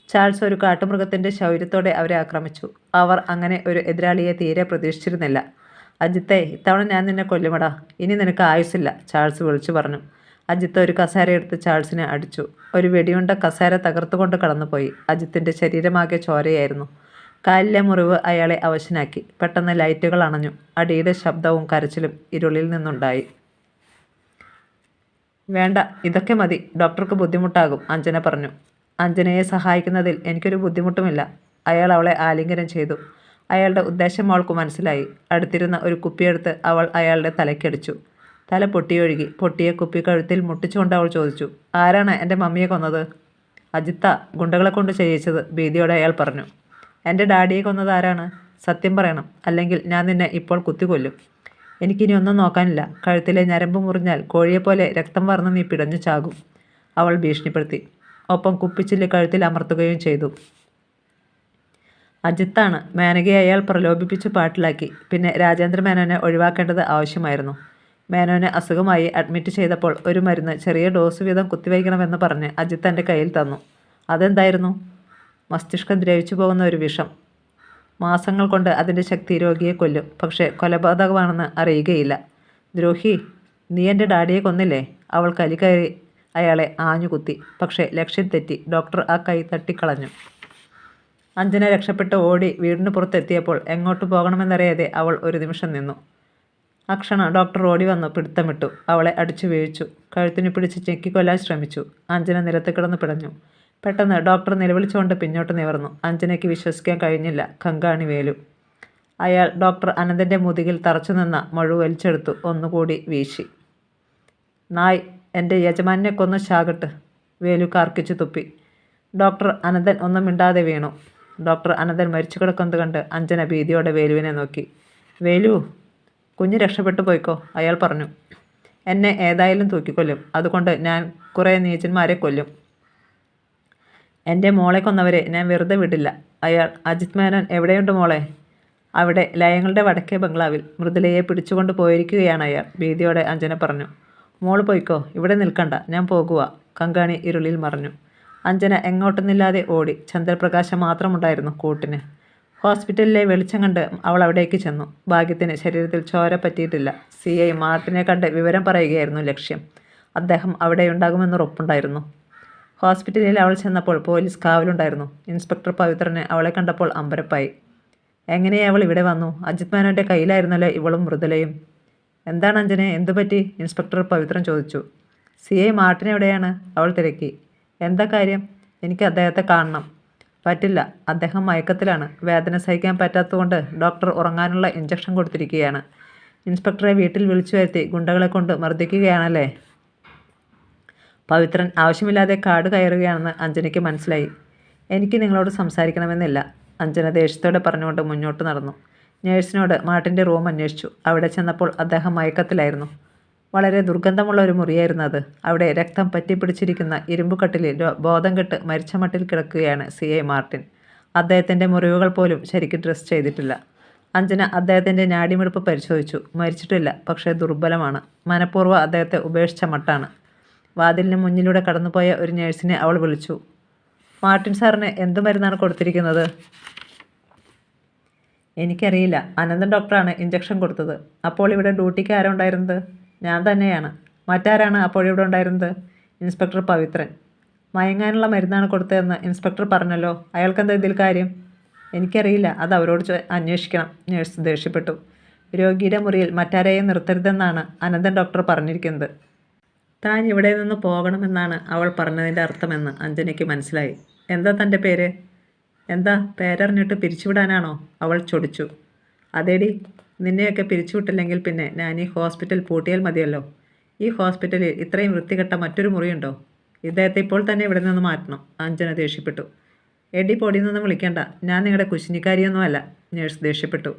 ചാൾസ് ഒരു കാട്ടുമൃഗത്തിൻ്റെ ശൗര്യത്തോടെ അവരെ ആക്രമിച്ചു. അവർ അങ്ങനെ ഒരു എതിരാളിയെ തീരെ പ്രതീക്ഷിച്ചിരുന്നില്ല. അജിത്തെ, ഇത്തവണ ഞാൻ നിന്നെ കൊല്ലുമടാ. ഇനി നിനക്ക് ആയുസ്സില്ല, ചാൾസ് വിളിച്ചു പറഞ്ഞു. അജിത്ത് ഒരു കസേരയെടുത്ത് ചാൾസിനെ അടിച്ചു. ഒരു വെടിയുണ്ട കസേര തകർത്തുകൊണ്ട് കടന്നുപോയി. അജിത്തിൻ്റെ ശരീരമാകെ ചോരയായിരുന്നു. കാലിലെ മുറിവ് അയാളെ അവശനാക്കി. പെട്ടെന്ന് ലൈറ്റുകൾ അണഞ്ഞു. അടിയുടെ ശബ്ദവും കരച്ചിലും ഇരുളിൽ നിന്നുണ്ടായി. വേണ്ട, ഇതൊക്കെ മതി. ഡോക്ടർക്ക് ബുദ്ധിമുട്ടാകും, അഞ്ജന പറഞ്ഞു. അഞ്ജനയെ സഹായിക്കുന്നതിൽ എനിക്കൊരു ബുദ്ധിമുട്ടുമില്ല. അയാൾ അവളെ ആലിംഗനം ചെയ്തു. അയാളുടെ ഉദ്ദേശം അവൾക്ക് മനസ്സിലായി. അടുത്തിരുന്ന ഒരു കുപ്പിയെടുത്ത് അവൾ അയാളുടെ തലയ്ക്കടിച്ചു. തല പൊട്ടിയൊഴുകി. പൊട്ടിയ കുപ്പി കഴുത്തിൽ മുട്ടിച്ചുകൊണ്ട് അവൾ ചോദിച്ചു, ആരാണ് എൻ്റെ മമ്മിയെ കൊന്നത്? അജിത്ത, ഗുണ്ടകളെ കൊണ്ട് ചെയ്യിച്ചത്, ഭീതിയോടെ അയാൾ പറഞ്ഞു. എൻ്റെ ഡാഡിയെ കൊന്നത് ആരാണ്? സത്യം പറയണം, അല്ലെങ്കിൽ ഞാൻ നിന്നെ ഇപ്പോൾ കുത്തിക്കൊല്ലും. എനിക്കിനി ഒന്നും നോക്കാനില്ല. കഴുത്തിലെ ഞരമ്പ് മുറിഞ്ഞാൽ കോഴിയെപ്പോലെ രക്തം വാർന്ന് നീ പിടഞ്ഞു ചാകും, അവൾ ഭീഷണിപ്പെടുത്തി. ഒപ്പം കുപ്പിച്ചില്ല് കഴുത്തിൽ അമർത്തുകയും ചെയ്തു. അജിത്താണ്. മേനകയെ അയാൾ പ്രലോഭിപ്പിച്ച് പാട്ടിലാക്കി. പിന്നെ രാജേന്ദ്ര മേനോനെ ഒഴിവാക്കേണ്ടത് ആവശ്യമായിരുന്നു. മേനോനെ അസുഖമായി അഡ്മിറ്റ് ചെയ്തപ്പോൾ ഒരു മരുന്ന് ചെറിയ ഡോസ് വീതം കുത്തിവയ്ക്കണമെന്ന് പറഞ്ഞ് അജിത്ത് എൻ്റെ കയ്യിൽ തന്നു. അതെന്തായിരുന്നു? മസ്തിഷ്കം ദ്രവിച്ചു പോകുന്ന ഒരു വിഷം. മാസങ്ങൾ കൊണ്ട് അതിൻ്റെ ശക്തി രോഗിയെ കൊല്ലും. പക്ഷേ കൊലപാതകമാണെന്ന് അറിയുകയില്ല. ദ്രോഹി, നീ എൻ്റെ ഡാഡിയെ കൊന്നില്ലേ? അവൾ കലി കയറി അയാളെ ആഞ്ഞുകുത്തി. പക്ഷേ ലക്ഷ്യം തെറ്റി. ഡോക്ടർ ആ കൈ തട്ടിക്കളഞ്ഞു. അഞ്ജന രക്ഷപ്പെട്ട് ഓടി വീടിന് പുറത്തെത്തിയപ്പോൾ എങ്ങോട്ട് പോകണമെന്നറിയാതെ അവൾ ഒരു നിമിഷം നിന്നു. അക്ഷണ ഡോക്ടർ ഓടി വന്നു പിടുത്തമിട്ടു. അവളെ അടിച്ചു വീഴ്ച്ചു. കഴുത്തിന് പിടിച്ച് ഞെക്കിക്കൊല്ലാൻ ശ്രമിച്ചു. അഞ്ജന നിലത്ത് കിടന്ന് പിടഞ്ഞു. പെട്ടെന്ന് ഡോക്ടർ നിലവിളിച്ചുകൊണ്ട് പിന്നോട്ട് നിവർന്നു. അഞ്ജനയ്ക്ക് വിശ്വസിക്കാൻ കഴിഞ്ഞില്ല. കങ്കാണി വേലു. അയാൾ ഡോക്ടർ അനന്തൻ്റെ മുതുകിൽ തറച്ചു നിന്ന മഴു വലിച്ചെടുത്തു ഒന്നുകൂടി വീശി. നായ്, എൻ്റെ യജമാനെ കൊന്ന് ചാകട്ട്, വേലു കാർക്കിച്ചു തുപ്പി. ഡോക്ടർ അനന്തൻ ഒന്നും മിണ്ടാതെ വീണു. ഡോക്ടർ അനന്തൻ മരിച്ചു കിടക്കുന്നത് കണ്ട് അഞ്ജന ഭീതിയോടെ വേലുവിനെ നോക്കി. വേലു, കുഞ്ഞ് രക്ഷപ്പെട്ടു പോയിക്കോ, അയാൾ പറഞ്ഞു. എന്നെ ഏതായാലും തൂക്കിക്കൊല്ലും. അതുകൊണ്ട് ഞാൻ കുറേ നീചന്മാരെ കൊല്ലും. എൻ്റെ മോളെ കൊന്നവരെ ഞാൻ വെറുതെ വിടില്ല. അയാൾ. അജിത് മേനോൻ എവിടെയുണ്ട് മോളെ? അവിടെ, ലയങ്ങളുടെ വടക്കേ ബംഗ്ലാവിൽ. മൃദുലയെ പിടിച്ചുകൊണ്ട് പോയിരിക്കുകയാണ് അയാൾ, ഭീതിയോടെ അഞ്ജന പറഞ്ഞു. മോള് പോയിക്കോ, ഇവിടെ നിൽക്കണ്ട, ഞാൻ പോകുക. കങ്കാണി ഇരുളിൽ മറഞ്ഞു. അഞ്ജന എങ്ങോട്ടൊന്നില്ലാതെ ഓടി. ചന്ദ്രപ്രകാശം മാത്രമുണ്ടായിരുന്നു കൂട്ടിന്. ഹോസ്പിറ്റലിലെ വെളിച്ചം കണ്ട് അവൾ അവിടേക്ക് ചെന്നു. ഭാഗ്യത്തിന് ശരീരത്തിൽ ചോര പറ്റിയിട്ടില്ല. CI മാർട്ടിനെ കണ്ട് വിവരം പറയുകയായിരുന്നു ലക്ഷ്യം. അദ്ദേഹം അവിടെയുണ്ടാകുമെന്ന് ഉറപ്പുണ്ടായിരുന്നു. ഹോസ്പിറ്റലിൽ അവൾ ചെന്നപ്പോൾ പോലീസ് കാവലുണ്ടായിരുന്നു. ഇൻസ്പെക്ടർ പവിത്രന് അവളെ കണ്ടപ്പോൾ അമ്പരപ്പായി. എങ്ങനെ അവൾ ഇവിടെ വന്നു? അജിത് മേനോൻ്റെ കയ്യിലായിരുന്നല്ലോ ഇവളും മൃദുലയും. എന്താണ് അഞ്ജനെ, എന്തുപറ്റി? ഇൻസ്പെക്ടർ പവിത്രൻ ചോദിച്ചു. CI മാർട്ടിൻ എവിടെയാണ്? അവൾ തിരക്കി. എന്താ കാര്യം? എനിക്ക് അദ്ദേഹത്തെ കാണണം. പറ്റില്ല, അദ്ദേഹം മയക്കത്തിലാണ്. വേദന സഹിക്കാൻ പറ്റാത്തതുകൊണ്ട് ഡോക്ടർ ഉറങ്ങാനുള്ള ഇഞ്ചക്ഷൻ കൊടുത്തിരിക്കുകയാണ്. ഇൻസ്പെക്ടറെ വീട്ടിൽ വിളിച്ചു വരുത്തി ഗുണ്ടകളെ കൊണ്ട് മർദ്ദിക്കുകയാണല്ലേ? പവിത്രൻ ആവശ്യമില്ലാതെ കാട് കയറുകയാണെന്ന് അഞ്ജനയ്ക്ക് മനസ്സിലായി. എനിക്ക് നിങ്ങളോട് സംസാരിക്കണമെന്നില്ല, അഞ്ജന ദേഷ്യത്തോടെ പറഞ്ഞുകൊണ്ട് മുന്നോട്ട് നടന്നു. നേഴ്സിനോട് മാർട്ടിൻ്റെ റൂം അന്വേഷിച്ചു. അവിടെ ചെന്നപ്പോൾ അദ്ദേഹം മയക്കത്തിലായിരുന്നു. വളരെ ദുർഗന്ധമുള്ള ഒരു മുറിയായിരുന്നു അത്. അവിടെ രക്തം പറ്റിപ്പിടിച്ചിരിക്കുന്ന ഇരുമ്പുകട്ടിലിൽ ബോധം കെട്ട് മരിച്ച മട്ടിൽ കിടക്കുകയാണ് CI മാർട്ടിൻ. അദ്ദേഹത്തിൻ്റെ മുറിവുകൾ പോലും ശരിക്ക് ഡ്രസ് ചെയ്തിട്ടില്ല. അഞ്ജന അദ്ദേഹത്തിൻ്റെ നാഡിമിടിപ്പ് പരിശോധിച്ചു. മരിച്ചിട്ടില്ല, പക്ഷേ ദുർബലമാണ്. മനഃപൂർവ്വം അദ്ദേഹത്തെ ഉപേക്ഷിച്ച മട്ടാണ്. വാതിലിന് മുന്നിലൂടെ കടന്നുപോയ ഒരു നേഴ്സിനെ അവൾ വിളിച്ചു. മാർട്ടിൻ സാറിന് എന്ത് മരുന്നാണ് കൊടുത്തിരിക്കുന്നത്? എനിക്കറിയില്ല. അനന്തൻ ഡോക്ടറാണ് ഇഞ്ചക്ഷൻ കൊടുത്തത്. അപ്പോൾ ഇവിടെ ഡ്യൂട്ടിക്ക് ആരാ ഉണ്ടായിരുന്നത്? ഞാൻ തന്നെയാണ്. മറ്റാരാണ് അപ്പോഴിവിടെ ഉണ്ടായിരുന്നത്? ഇൻസ്പെക്ടർ പവിത്രൻ. മയങ്ങാനുള്ള മരുന്നാണ് കൊടുത്തതെന്ന് ഇൻസ്പെക്ടർ പറഞ്ഞല്ലോ. അയാൾക്കെന്താ ഇതിൽ കാര്യം? എനിക്കറിയില്ല, അത് അവരോട് അന്വേഷിക്കണം, നേഴ്സ് ദേഷ്യപ്പെട്ടു. രോഗിയുടെ മുറിയിൽ മറ്റാരെയും നിർത്തരുതെന്നാണ് അനന്തൻ ഡോക്ടർ പറഞ്ഞിരിക്കുന്നത്. താൻ ഇവിടെ നിന്ന് പോകണമെന്നാണ് അവൾ പറഞ്ഞതിൻ്റെ അർത്ഥമെന്ന് അഞ്ജനയ്ക്ക് മനസ്സിലായി. എന്താ തൻ്റെ പേര്? എന്താ, പേരറിഞ്ഞിട്ട് പിരിച്ചുവിടാനാണോ? അവൾ ചൊടിച്ചു. അതേടി, നിന്നെയൊക്കെ പിരിച്ചുവിട്ടില്ലെങ്കിൽ പിന്നെ ഞാൻ ഈ ഹോസ്പിറ്റൽ പൂട്ടിയാൽ മതിയല്ലോ. ഈ ഹോസ്പിറ്റലിൽ ഇത്രയും വൃത്തികെട്ട മറ്റൊരു മുറിയുണ്ടോ? ഇദ്ദേഹത്തെ ഇപ്പോൾ തന്നെ ഇവിടെ നിന്ന് മാറ്റണം, അഞ്ജന ദേഷ്യപ്പെട്ടു. എടി, പൊടിയിൽ നിന്നും വിളിക്കേണ്ട, ഞാൻ നിങ്ങളുടെ കുശിനിക്കാരിയൊന്നുമല്ല, നേഴ്സ് ദേഷ്യപ്പെട്ടു.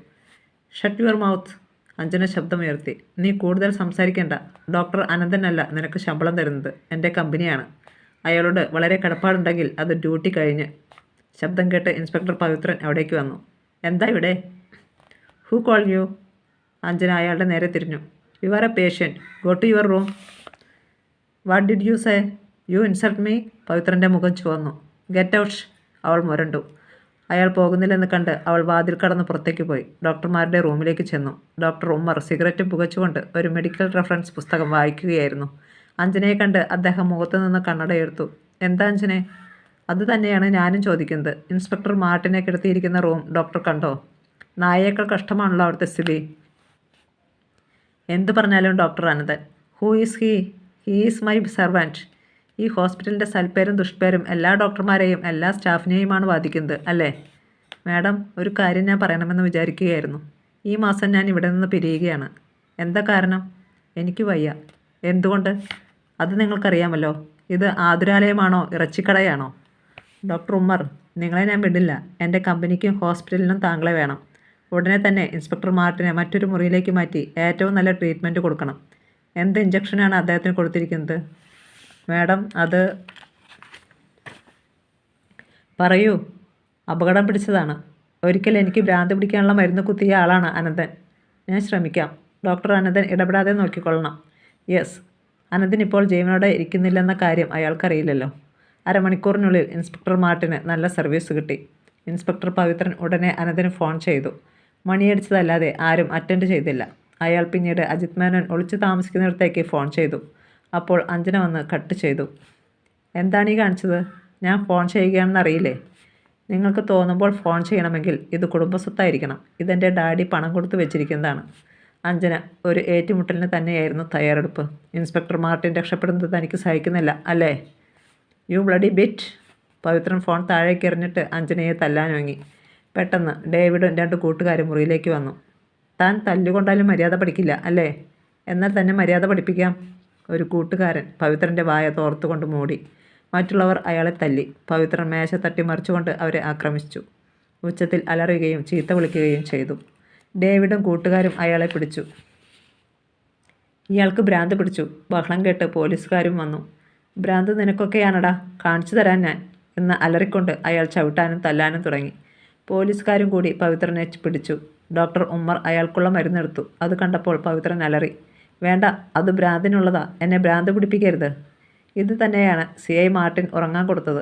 ഷട്ട് യുവർ മൗത്ത്, അഞ്ജന ശബ്ദമുയർത്തി. നീ കൂടുതൽ സംസാരിക്കേണ്ട. ഡോക്ടർ അനന്തനല്ല നിനക്ക് ശമ്പളം തരുന്നത്, എൻ്റെ കമ്പനിയാണ്. അയാളോട് വളരെ കടപ്പാടുണ്ടെങ്കിൽ അത് ഡ്യൂട്ടി കഴിഞ്ഞ്. ശബ്ദം കേട്ട് ഇൻസ്പെക്ടർ പവിത്രൻ അവിടേക്ക് വന്നു. എന്താ ഇവിടെ? Who call you? അഞ്ജന അയാളുടെ നേരെ തിരിഞ്ഞു. You are a patient, go to your room. What did you say? You insult me? പവിത്രൻ്റെ മുഖം ചുവന്നു. ഗെറ്റ് ഔട്ട്, അവൾ മുരണ്ടു. അയാൾ പോകുന്നില്ലെന്ന് കണ്ട് അവൾ വാതിൽ കടന്ന് പുറത്തേക്ക് പോയി. ഡോക്ടർമാരുടെ റൂമിലേക്ക് ചെന്നു. ഡോക്ടർ ഉമ്മർ സിഗരറ്റ് പുകച്ചുകൊണ്ട് ഒരു മെഡിക്കൽ റെഫറൻസ് പുസ്തകം വായിക്കുകയായിരുന്നു. അഞ്ജനയെ കണ്ട് അദ്ദേഹം മുഖത്തു നിന്ന് കണ്ണടയെടുത്തു. എന്താ അഞ്ജനെ? അത് തന്നെയാണ് ഞാനും ചോദിക്കുന്നത്. ഇൻസ്പെക്ടർ മാർട്ടിനെ കിടത്തിയിരിക്കുന്ന റൂം ഡോക്ടർ കണ്ടോ? നായേക്കാൾ കഷ്ടമാണല്ലോ അവിടുത്തെ സ്ഥിതി. എന്തു പറഞ്ഞാലും doctor Ananthan. Who is he? He is my servant. ഈ ഹോസ്പിറ്റലിൻ്റെ സൽപ്പേരും ദുഷ്പേരും എല്ലാ ഡോക്ടർമാരെയും എല്ലാ സ്റ്റാഫിനെയുമാണ് ബാധിക്കുന്നത്, അല്ലേ? മാഡം, ഒരു കാര്യം ഞാൻ പറയണമെന്ന് വിചാരിക്കുകയായിരുന്നു. ഈ മാസം ഞാൻ ഇവിടെ നിന്ന് പിരിയുകയാണ്. എന്താ കാരണം? എനിക്ക് വയ്യ. എന്തുകൊണ്ട്? അത് നിങ്ങൾക്കറിയാമല്ലോ. ഇത് ആതുരാലയമാണോ ഇറച്ചിക്കടയാണോ? ഡോക്ടർ ഉമ്മർ, നിങ്ങളെ ഞാൻ വിടില്ല. എൻ്റെ കമ്പനിക്കും ഹോസ്പിറ്റലിനും താങ്കളെ വേണം. ഉടനെ തന്നെ ഇൻസ്പെക്ടർ മാർട്ടിനെ മറ്റൊരു മുറിയിലേക്ക് മാറ്റി ഏറ്റവും നല്ല ട്രീറ്റ്മെൻറ്റ് കൊടുക്കണം. എന്ത് ഇഞ്ചക്ഷനാണ് അദ്ദേഹത്തിന് കൊടുത്തിരിക്കുന്നത്? മാഡം, അത് പറയൂ. അപകടം പിടിച്ചതാണ്. ഒരിക്കൽ എനിക്ക് ഭ്രാന്ത് പിടിക്കാനുള്ള മരുന്ന് കുത്തിയ ആളാണ് അനന്തൻ. ഞാൻ ശ്രമിക്കാം. ഡോക്ടർ അനന്തൻ ഇടപെടാതെ നോക്കിക്കൊള്ളണം. യെസ്. അനന്തൻ ഇപ്പോൾ ജീവനോടെ ഇരിക്കുന്നില്ലെന്ന കാര്യം അയാൾക്കറിയില്ലല്ലോ. അരമണിക്കൂറിനുള്ളിൽ ഇൻസ്പെക്ടർ മാർട്ടിന് നല്ല സർവീസ് കിട്ടി. ഇൻസ്പെക്ടർ പവിത്രൻ ഉടനെ അനന്തന് ഫോൺ ചെയ്തു. മണിയടിച്ചതല്ലാതെ ആരും അറ്റൻഡ് ചെയ്തില്ല. അയാൾ പിന്നീട് അജിത് മേനോൻ ഒളിച്ചു താമസിക്കുന്നിടത്തേക്ക് ഫോൺ ചെയ്തു. അപ്പോൾ അഞ്ജന വന്ന് കട്ട് ചെയ്തു. എന്താണ് ഈ കാണിച്ചത്? ഞാൻ ഫോൺ ചെയ്യുകയാണെന്ന് അറിയില്ലേ? നിങ്ങൾക്ക് തോന്നുമ്പോൾ ഫോൺ ചെയ്യണമെങ്കിൽ ഇത് കുടുംബസ്വത്തായിരിക്കണം. ഇതെൻ്റെ ഡാഡി പണം കൊടുത്ത് വെച്ചിരിക്കുന്നതാണ്. അഞ്ജന ഒരു ഏറ്റുമുട്ടലിന് തന്നെയായിരുന്നു തയ്യാറെടുപ്പ്. ഇൻസ്പെക്ടർ മാർട്ടിൻ രക്ഷപ്പെടുന്നത് തനിക്ക് സഹിക്കുന്നില്ല അല്ലേ? You bloody bit. Pavithran phone താഴേക്ക് എറിഞ്ഞിട്ട് അഞ്ജനയെ തല്ലാനൊങ്ങി. പെട്ടെന്ന് ഡേവിഡും 2 കൂട്ടുകാരും മുറിയിലേക്ക് വന്നു. താൻ തല്ലുകൊണ്ടാലും മര്യാദ പഠിക്കില്ല അല്ലേ? എന്നാൽ തന്നെ മര്യാദ പഠിപ്പിക്കാം. ഒരു കൂട്ടുകാരൻ പവിത്രൻ്റെ വായ തോർത്തുകൊണ്ട് മൂടി. മറ്റുള്ളവർ അയാളെ തല്ലി. പവിത്രൻ മേശ തട്ടി മറിച്ചുകൊണ്ട് അവരെ ആക്രമിച്ചു. ഉച്ചത്തിൽ അലറുകയും ചീത്ത വിളിക്കുകയും ചെയ്തു. ഡേവിഡും കൂട്ടുകാരും അയാളെ പിടിച്ചു. ഇയാൾക്ക് ഭ്രാന്ത് പിടിച്ചു. ബഹളം കേട്ട് പോലീസുകാരും വന്നു. ഭ്രാന്ത് നിനക്കൊക്കെയാണടാ, കാണിച്ചു തരാൻ ഞാൻ എന്ന് അലറിക്കൊണ്ട് അയാൾ ചവിട്ടാനും തല്ലാനും തുടങ്ങി. പോലീസുകാരും കൂടി പവിത്രനെ പിടിച്ചു. ഡോക്ടർ ഉമ്മർ അയാൾക്കുള്ള മരുന്നെടുത്തു. അത് കണ്ടപ്പോൾ പവിത്രൻ അലറി. വേണ്ട, അത് ഭ്രാന്തിനുള്ളതാ. എന്നെ ഭ്രാന്ത് പിടിപ്പിക്കരുത്. ഇത് തന്നെയാണ് CI മാർട്ടിൻ ഉറങ്ങാൻ കൊടുത്തത്.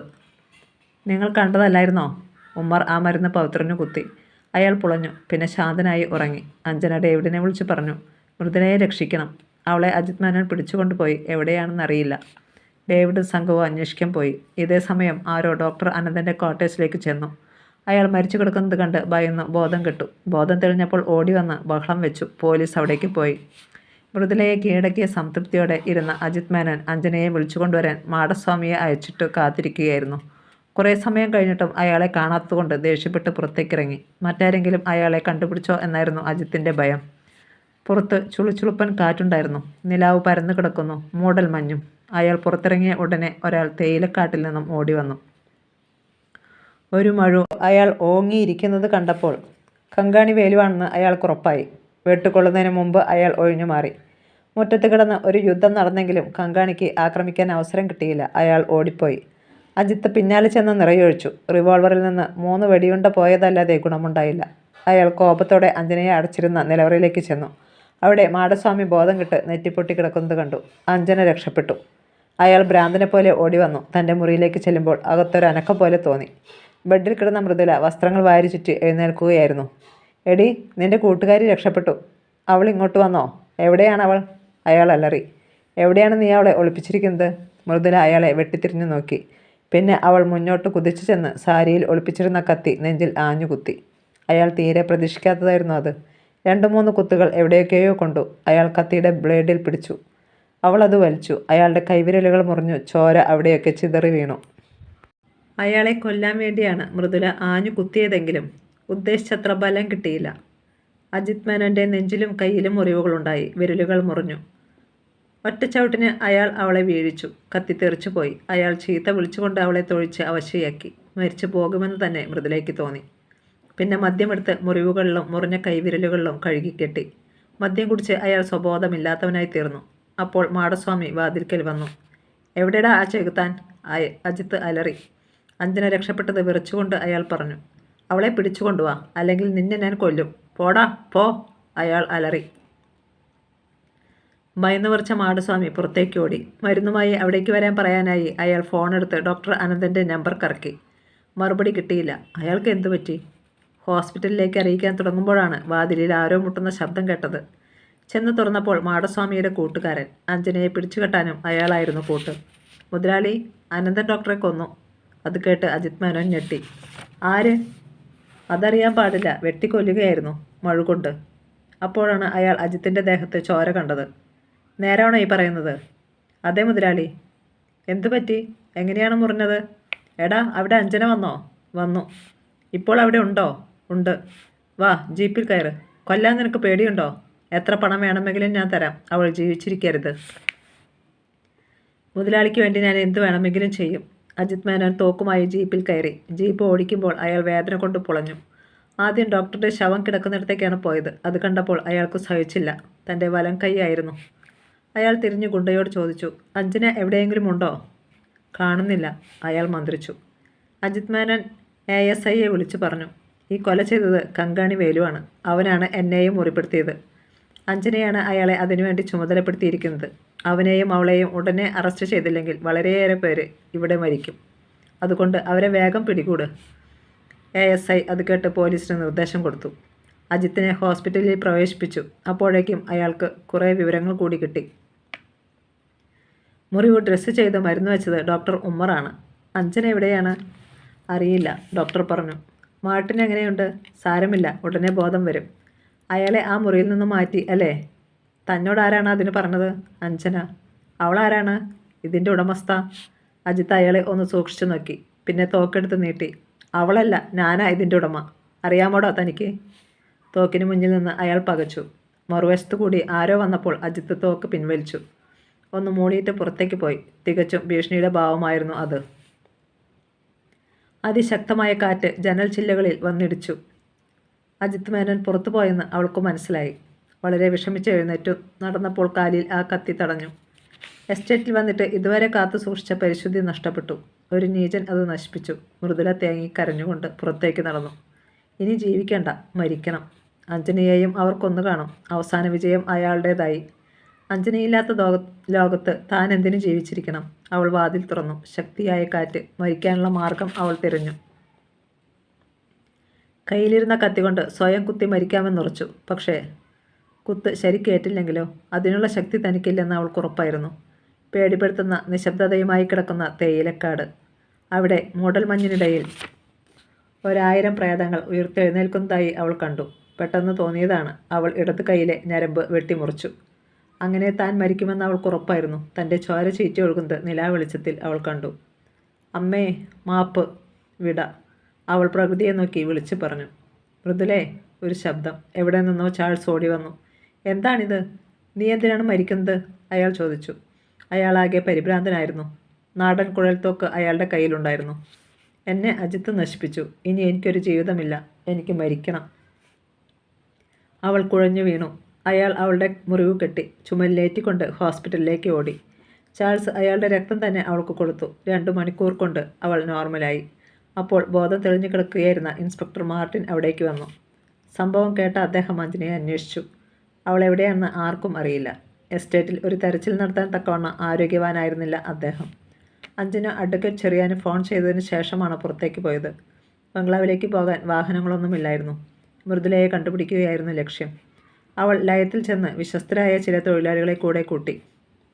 നിങ്ങൾ കണ്ടതല്ലായിരുന്നോ? ഉമ്മർ ആ മരുന്ന് പവിത്രന് കുത്തി. അയാൾ പുളഞ്ഞു. പിന്നെ ശാന്തനായി ഉറങ്ങി. അഞ്ജന ഡേവിഡിനെ വിളിച്ചു പറഞ്ഞു, മൃദുലയെ രക്ഷിക്കണം. അവളെ അജിത് മേനോൻ പിടിച്ചുകൊണ്ടുപോയി. എവിടെയാണെന്നറിയില്ല. ഡേവിഡും സംഘവും അന്വേഷിക്കാൻ പോയി. ഇതേ സമയം ആരോ ഡോക്ടർ അനന്തൻ്റെ ക്വാർട്ടേഴ്സിലേക്ക് ചെന്നു. അയാൾ മരിച്ചു കിടക്കുന്നത് കണ്ട് ഭയന്ന് ബോധം കെട്ടു. ബോധം തെളിഞ്ഞപ്പോൾ ഓടി വന്ന് ബഹളം വെച്ചു. പോലീസ് അവിടേക്ക് പോയി. മൃദുലയെ കീഴടക്കിയ സംതൃപ്തിയോടെ ഇരുന്ന അജിത് മേനോൻ അഞ്ജനയെ വിളിച്ചുകൊണ്ടുവരാൻ മാടസ്വാമിയെ അയച്ചിട്ട് കാത്തിരിക്കുകയായിരുന്നു. കുറേ സമയം കഴിഞ്ഞിട്ടും അയാളെ കാണാത്തതുകൊണ്ട് ദേഷ്യപ്പെട്ട് പുറത്തേക്കിറങ്ങി. മറ്റാരെങ്കിലും അയാളെ കണ്ടുപിടിച്ചോ എന്നായിരുന്നു അജിത്തിൻ്റെ ഭയം. പുറത്ത് ചുളുചുളുപ്പൻ കാറ്റുണ്ടായിരുന്നു. നിലാവ് പരന്നു കിടക്കുന്നു. മൂടൽ മഞ്ഞും. അയാൾ പുറത്തിറങ്ങിയ ഉടനെ ഒരാൾ തേയിലക്കാട്ടിൽ നിന്നും ഓടി വന്നു. ഒരു മഴു അയാൾ ഓങ്ങിയിരിക്കുന്നത് കണ്ടപ്പോൾ കങ്കാണി വേലുവാണെന്ന് അയാൾക്കുറപ്പായി. വെട്ടുകൊള്ളുന്നതിന് മുമ്പ് അയാൾ ഒഴിഞ്ഞു മാറി. മുറ്റത്ത് കിടന്ന് ഒരു യുദ്ധം നടന്നെങ്കിലും കങ്കാണിക്ക് ആക്രമിക്കാൻ അവസരം കിട്ടിയില്ല. അയാൾ ഓടിപ്പോയി. അജിത്ത് പിന്നാലെ ചെന്ന് നിറയൊഴിച്ചു. റിവോൾവറിൽ നിന്ന് 3 വെടിയുണ്ട പോയതല്ലാതെ ഗുണമുണ്ടായില്ല. അയാൾ കോപത്തോടെ അഞ്ജനയെ അടച്ചിരുന്ന നിലവറയിലേക്ക് ചെന്നു. അവിടെ മാടസ്വാമി ബോധം കെട്ട് നെറ്റിപ്പൊട്ടി കിടക്കുന്നത് കണ്ടു. അഞ്ജന രക്ഷപ്പെട്ടു. അയാൾ ഭ്രാന്തനെ പോലെ ഓടി വന്നു. തൻ്റെ മുറിയിലേക്ക് ചെല്ലുമ്പോൾ അകത്തൊരു അനക്കം പോലെ തോന്നി. ബെഡിൽ കിടന്ന മൃദുല വസ്ത്രങ്ങൾ വാരി ചുറ്റി എഴുന്നേൽക്കുകയായിരുന്നു. എടി, നിന്റെ കൂട്ടുകാരി രക്ഷപ്പെട്ടു. അവൾ ഇങ്ങോട്ട് വന്നോ? എവിടെയാണ് അവൾ? അയാൾ അലറി. എവിടെയാണ് നീ അവളെ ഒളിപ്പിച്ചിരിക്കുന്നത്? മൃദുല അയാളെ വെട്ടിത്തിരിഞ്ഞു നോക്കി. പിന്നെ അവൾ മുന്നോട്ട് കുതിച്ചു ചെന്ന് സാരിയിൽ ഒളിപ്പിച്ചിരുന്ന കത്തി നെഞ്ചിൽ ആഞ്ഞു കുത്തി. അയാൾ തീരെ പ്രതീക്ഷിക്കാത്തതായിരുന്നു അത്. 2-3 കുത്തുകൾ എവിടെയൊക്കെയോ കൊണ്ടു. അയാൾ കത്തിയുടെ ബ്ലേഡിൽ പിടിച്ചു. അവൾ അത് വലിച്ചു. അയാളുടെ കൈവിരലുകൾ മുറിഞ്ഞു. ചോര അവിടെയൊക്കെ ചിതറി വീണു. അയാളെ കൊല്ലാൻ വേണ്ടിയാണ് മൃദുല ആഞ്ഞു കുത്തിയതെങ്കിലും ഉദ്ദേശിച്ചത്ര ബലം കിട്ടിയില്ല. അജിത് മേനോൻ്റെ നെഞ്ചിലും കയ്യിലും മുറിവുകളുണ്ടായി. വിരലുകൾ മുറിഞ്ഞു. ഒറ്റച്ചവിട്ടിന് അയാൾ അവളെ വീഴിച്ചു. കത്തി തെറിച്ചു പോയി. അയാൾ ചീത്ത വിളിച്ചുകൊണ്ട് അവളെ തൊഴിച്ച് അവശയാക്കി. മരിച്ചു പോകുമെന്ന് തന്നെ മൃദുലയ്ക്ക് തോന്നി. പിന്നെ മദ്യമെടുത്ത് മുറിവുകളിലും മുറിഞ്ഞ കൈവിരലുകളിലും കഴുകിക്കെട്ടി. മദ്യം കുടിച്ച് അയാൾ സ്വബോധമില്ലാത്തവനായി തീർന്നു. അപ്പോൾ മാടസ്വാമി വാതിൽക്കൽ വന്നു. എവിടെടാ ആ ചെകുത്താൻ? അജിത്ത് അലറി. അഞ്ജന രക്ഷപ്പെട്ടത് വിറച്ചുകൊണ്ട് അയാൾ പറഞ്ഞു. അവളെ പിടിച്ചുകൊണ്ടുവാ, അല്ലെങ്കിൽ നിന്നെ ഞാൻ കൊല്ലും. പോടാ പോ, അയാൾ അലറി. ഭയന്നു വിറച്ച മാടസ്വാമി പുറത്തേക്ക് ഓടി. മരുന്നുമായി അവിടേക്ക് വരാൻ പറയാനായി അയാൾ ഫോണെടുത്ത് ഡോക്ടർ അനന്തൻ്റെ നമ്പർ കറക്കി. മറുപടി കിട്ടിയില്ല. അയാൾക്ക് എന്തു പറ്റി? ഹോസ്പിറ്റലിലേക്ക് അറിയിക്കാൻ തുടങ്ങുമ്പോഴാണ് വാതിലിൽ ആരോ മുട്ടുന്ന ശബ്ദം കേട്ടത്. ചെന്ന് തുറന്നപ്പോൾ മാടസ്വാമിയുടെ കൂട്ടുകാരൻ. അഞ്ജനയെ പിടിച്ചുകെട്ടാനും അയാളായിരുന്നു കൂട്ട്. മുതലാളി, അനന്തൻ ഡോക്ടറെ കൊന്നു. അത് കേട്ട് അജിത് മേനോൻ ഞെട്ടി. ആര്? അതറിയാൻ പാടില്ല. വെട്ടിക്കൊല്ലുകയായിരുന്നു മഴുകൊണ്ട്. അപ്പോഴാണ് അയാൾ അജിത്തിൻ്റെ ദേഹത്ത് ചോര കണ്ടത്. നേരാണോ ഈ പറയുന്നത്? അതെ മുതലാളി. എന്തു പറ്റി? എങ്ങനെയാണ് മുറിഞ്ഞത്? എടാ, അവിടെ അഞ്ജന വന്നോ? വന്നു. ഇപ്പോൾ അവിടെ ഉണ്ടോ? ഉണ്ട്. വാ, ജീപ്പിൽ കയറ്. കൊല്ലാൻ നിനക്ക് പേടിയുണ്ടോ? എത്ര പണം വേണമെങ്കിലും ഞാൻ തരാം. അവൾ ജീവിച്ചിരിക്കരുത്. മുതലാളിക്ക് വേണ്ടി ഞാൻ എന്തു വേണമെങ്കിലും ചെയ്യും. അജിത് മേനോൻ തോക്കുമായി ജീപ്പിൽ കയറി. ജീപ്പ് ഓടിക്കുമ്പോൾ അയാൾ വേദന കൊണ്ട് പുളഞ്ഞു. ആദ്യം ഡോക്ടറുടെ ശവം കിടക്കുന്നിടത്തേക്കാണ് പോയത്. അത് കണ്ടപ്പോൾ അയാൾക്ക് സഹിച്ചില്ല. തൻ്റെ വലം കൈയായിരുന്നു. അയാൾ തിരിഞ്ഞു ഗുണ്ടയോട് ചോദിച്ചു, അഞ്ജന എവിടെയെങ്കിലും ഉണ്ടോ? കാണുന്നില്ല, അയാൾ മന്ത്രിച്ചു. അജിത് മേനോൻ ASIയെ വിളിച്ചു പറഞ്ഞു, ഈ കൊല ചെയ്തത് കങ്കാണി വേലുവാണ്. അവനാണ് എന്നെയും മുറിപ്പെടുത്തിയത്. അഞ്ജനയാണ് അയാളെ അതിനുവേണ്ടി ചുമതലപ്പെടുത്തിയിരിക്കുന്നത്. അവനെയും അവളെയും ഉടനെ അറസ്റ്റ് ചെയ്തില്ലെങ്കിൽ വളരെയേറെ പേര് ഇവിടെ മരിക്കും. അതുകൊണ്ട് അവരെ വേഗം പിടികൂട്. ASI അത് കേട്ട് പോലീസിന് നിർദ്ദേശം കൊടുത്തു. അജിത്തിനെ ഹോസ്പിറ്റലിൽ പ്രവേശിപ്പിച്ചു. അപ്പോഴേക്കും അയാൾക്ക് കുറേ വിവരങ്ങൾ കൂടി കിട്ടി. മുറിവ് ഡ്രസ്സ് ചെയ്ത് മരുന്ന് വെച്ചത് ഡോക്ടർ ഉമ്മറാണ്. അഞ്ജന എവിടെയാണ്? അറിയില്ല, ഡോക്ടർ പറഞ്ഞു. മാർട്ടിൻ എങ്ങനെയുണ്ട്? സാരമില്ല, ഉടനെ ബോധം വരും. അയാളെ ആ മുറിയിൽ നിന്ന് മാറ്റി അല്ലേ? തന്നോടാരാണ് അതിന് പറഞ്ഞത്? അഞ്ജന. അവളാരാണ്? ഇതിൻ്റെ ഉടമസ്ഥ. അജിത്ത് അയാളെ ഒന്ന് സൂക്ഷിച്ചു നോക്കി. പിന്നെ തോക്കെടുത്ത് നീട്ടി. അവളല്ല, ഞാനാ ഇതിൻ്റെ ഉടമ. അറിയാമോടോ തനിക്ക്? തോക്കിന് മുന്നിൽ നിന്ന് അയാൾ പകച്ചു. മറുവശത്തു കൂടി ആരോ വന്നപ്പോൾ അജിത്ത് തോക്ക് പിൻവലിച്ചു. ഒന്ന് മൂളിയിട്ട് പുറത്തേക്ക് പോയി. തികച്ചും ഭീഷണിയുടെ ഭാവമായിരുന്നു അത്. അതിശക്തമായ കാറ്റ് ജനൽ ചില്ലകളിൽ വന്നിടിച്ചു. അജിത് മേനോൻ പുറത്തു പോയെന്ന് അവൾക്ക് മനസ്സിലായി. വളരെ വിഷമിച്ച് എഴുന്നേറ്റു നടന്നപ്പോൾ കാലിൽ ആ കത്തി തടഞ്ഞു. എസ്റ്റേറ്റിൽ വന്നിട്ട് ഇതുവരെ കാത്തു സൂക്ഷിച്ച പരിശുദ്ധി നഷ്ടപ്പെട്ടു. ഒരു നീചൻ അത് നശിപ്പിച്ചു. മൃദുല തേങ്ങി കരഞ്ഞുകൊണ്ട് പുറത്തേക്ക് നടന്നു. ഇനി ജീവിക്കേണ്ട, മരിക്കണം. അഞ്ജനയെയും അവർ കൊന്നു കാണും. അവസാന വിജയം അയാളുടേതായി. അഞ്ജനയില്ലാത്ത ലോകത്ത് താൻ എന്തിനു ജീവിച്ചിരിക്കണം? അവൾ വാതിൽ തുറന്നു. ശക്തിയായ കാറ്റ്. മരിക്കാനുള്ള മാർഗം അവൾ തിരഞ്ഞു. കയ്യിലിരുന്ന കത്തികൊണ്ട് സ്വയം കുത്തി മരിക്കാമെന്നുറച്ചു. പക്ഷേ കുത്ത് ശരിക്കേറ്റില്ലെങ്കിലോ? അതിനുള്ള ശക്തി തനിക്കില്ലെന്ന് അവൾക്ക് ഉറപ്പായിരുന്നു. പേടിപ്പെടുത്തുന്ന നിശബ്ദതയുമായി കിടക്കുന്ന തേയിലക്കാട്. അവിടെ മൂടൽമഞ്ഞിനിടയിൽ 1000 പ്രേതങ്ങൾ ഉയർത്തെഴുന്നേൽക്കുന്നതായി അവൾ കണ്ടു. പെട്ടെന്ന് തോന്നിയതാണ്. അവൾ ഇടത് കൈയിലെ ഞരമ്പ് വെട്ടിമുറിച്ചു. അങ്ങനെ താൻ മരിക്കുമെന്ന് അവൾക്ക് ഉറപ്പായിരുന്നു. തൻ്റെ ചോര ചീറ്റി ഒഴുകുന്നത് നിലാവെളിച്ചത്തിൽ അവൾ കണ്ടു. അമ്മേ, മാപ്പ്, വിട, അവൾ പ്രകൃതിയെ നോക്കി വിളിച്ചു പറഞ്ഞു. മൃദുലേ, ഒരു ശബ്ദം. എവിടെ നിന്നോ ചാൾസ് ഓടി വന്നു. എന്താണിത്? നീ എന്തിനാണ് മരിക്കുന്നത്? അയാൾ ചോദിച്ചു. അയാളാകെ പരിഭ്രാന്തനായിരുന്നു. നാടൻ കുഴൽത്തോക്ക് അയാളുടെ കയ്യിലുണ്ടായിരുന്നു. എന്നെ അജിത്ത് നശിപ്പിച്ചു. ഇനി എനിക്കൊരു ജീവിതമില്ല. എനിക്ക് മരിക്കണം. അവൾ കുഴഞ്ഞു വീണു. അയാൾ അവളുടെ മുറിവ് കെട്ടി ചുമലിലേറ്റിക്കൊണ്ട് ഹോസ്പിറ്റലിലേക്ക് ഓടി. ചാൾസ് അയാളുടെ രക്തം തന്നെ അവൾക്ക് കൊടുത്തു. 2 മണിക്കൂർ കൊണ്ട് അവൾ നോർമലായി. അപ്പോൾ ബോധം തെളിഞ്ഞു കിടക്കുകയായിരുന്ന ഇൻസ്പെക്ടർ മാർട്ടിൻ അവിടേക്ക് വന്നു. സംഭവം കേട്ട അദ്ദേഹം അഞ്ജനയെ അന്വേഷിച്ചു. അവൾ എവിടെയാണെന്ന് ആർക്കും അറിയില്ല. എസ്റ്റേറ്റിൽ ഒരു തെരച്ചിൽ നടത്താൻ തക്കവണ്ണം ആരോഗ്യവാനായിരുന്നില്ല അദ്ദേഹം. അഞ്ജന അഡ്വക്കേറ്റ് ചെറിയാന് ഫോൺ ചെയ്തതിന് ശേഷമാണ് പുറത്തേക്ക് പോയത്. ബംഗ്ലാവിലേക്ക് പോകാൻ വാഹനങ്ങളൊന്നുമില്ലായിരുന്നു. മൃദുലയെ കണ്ടുപിടിക്കുകയായിരുന്നു ലക്ഷ്യം. അവൾ ലയത്തിൽ ചെന്ന് വിശ്വസ്തരായ ചില തൊഴിലാളികളെ കൂടെ കൂട്ടി.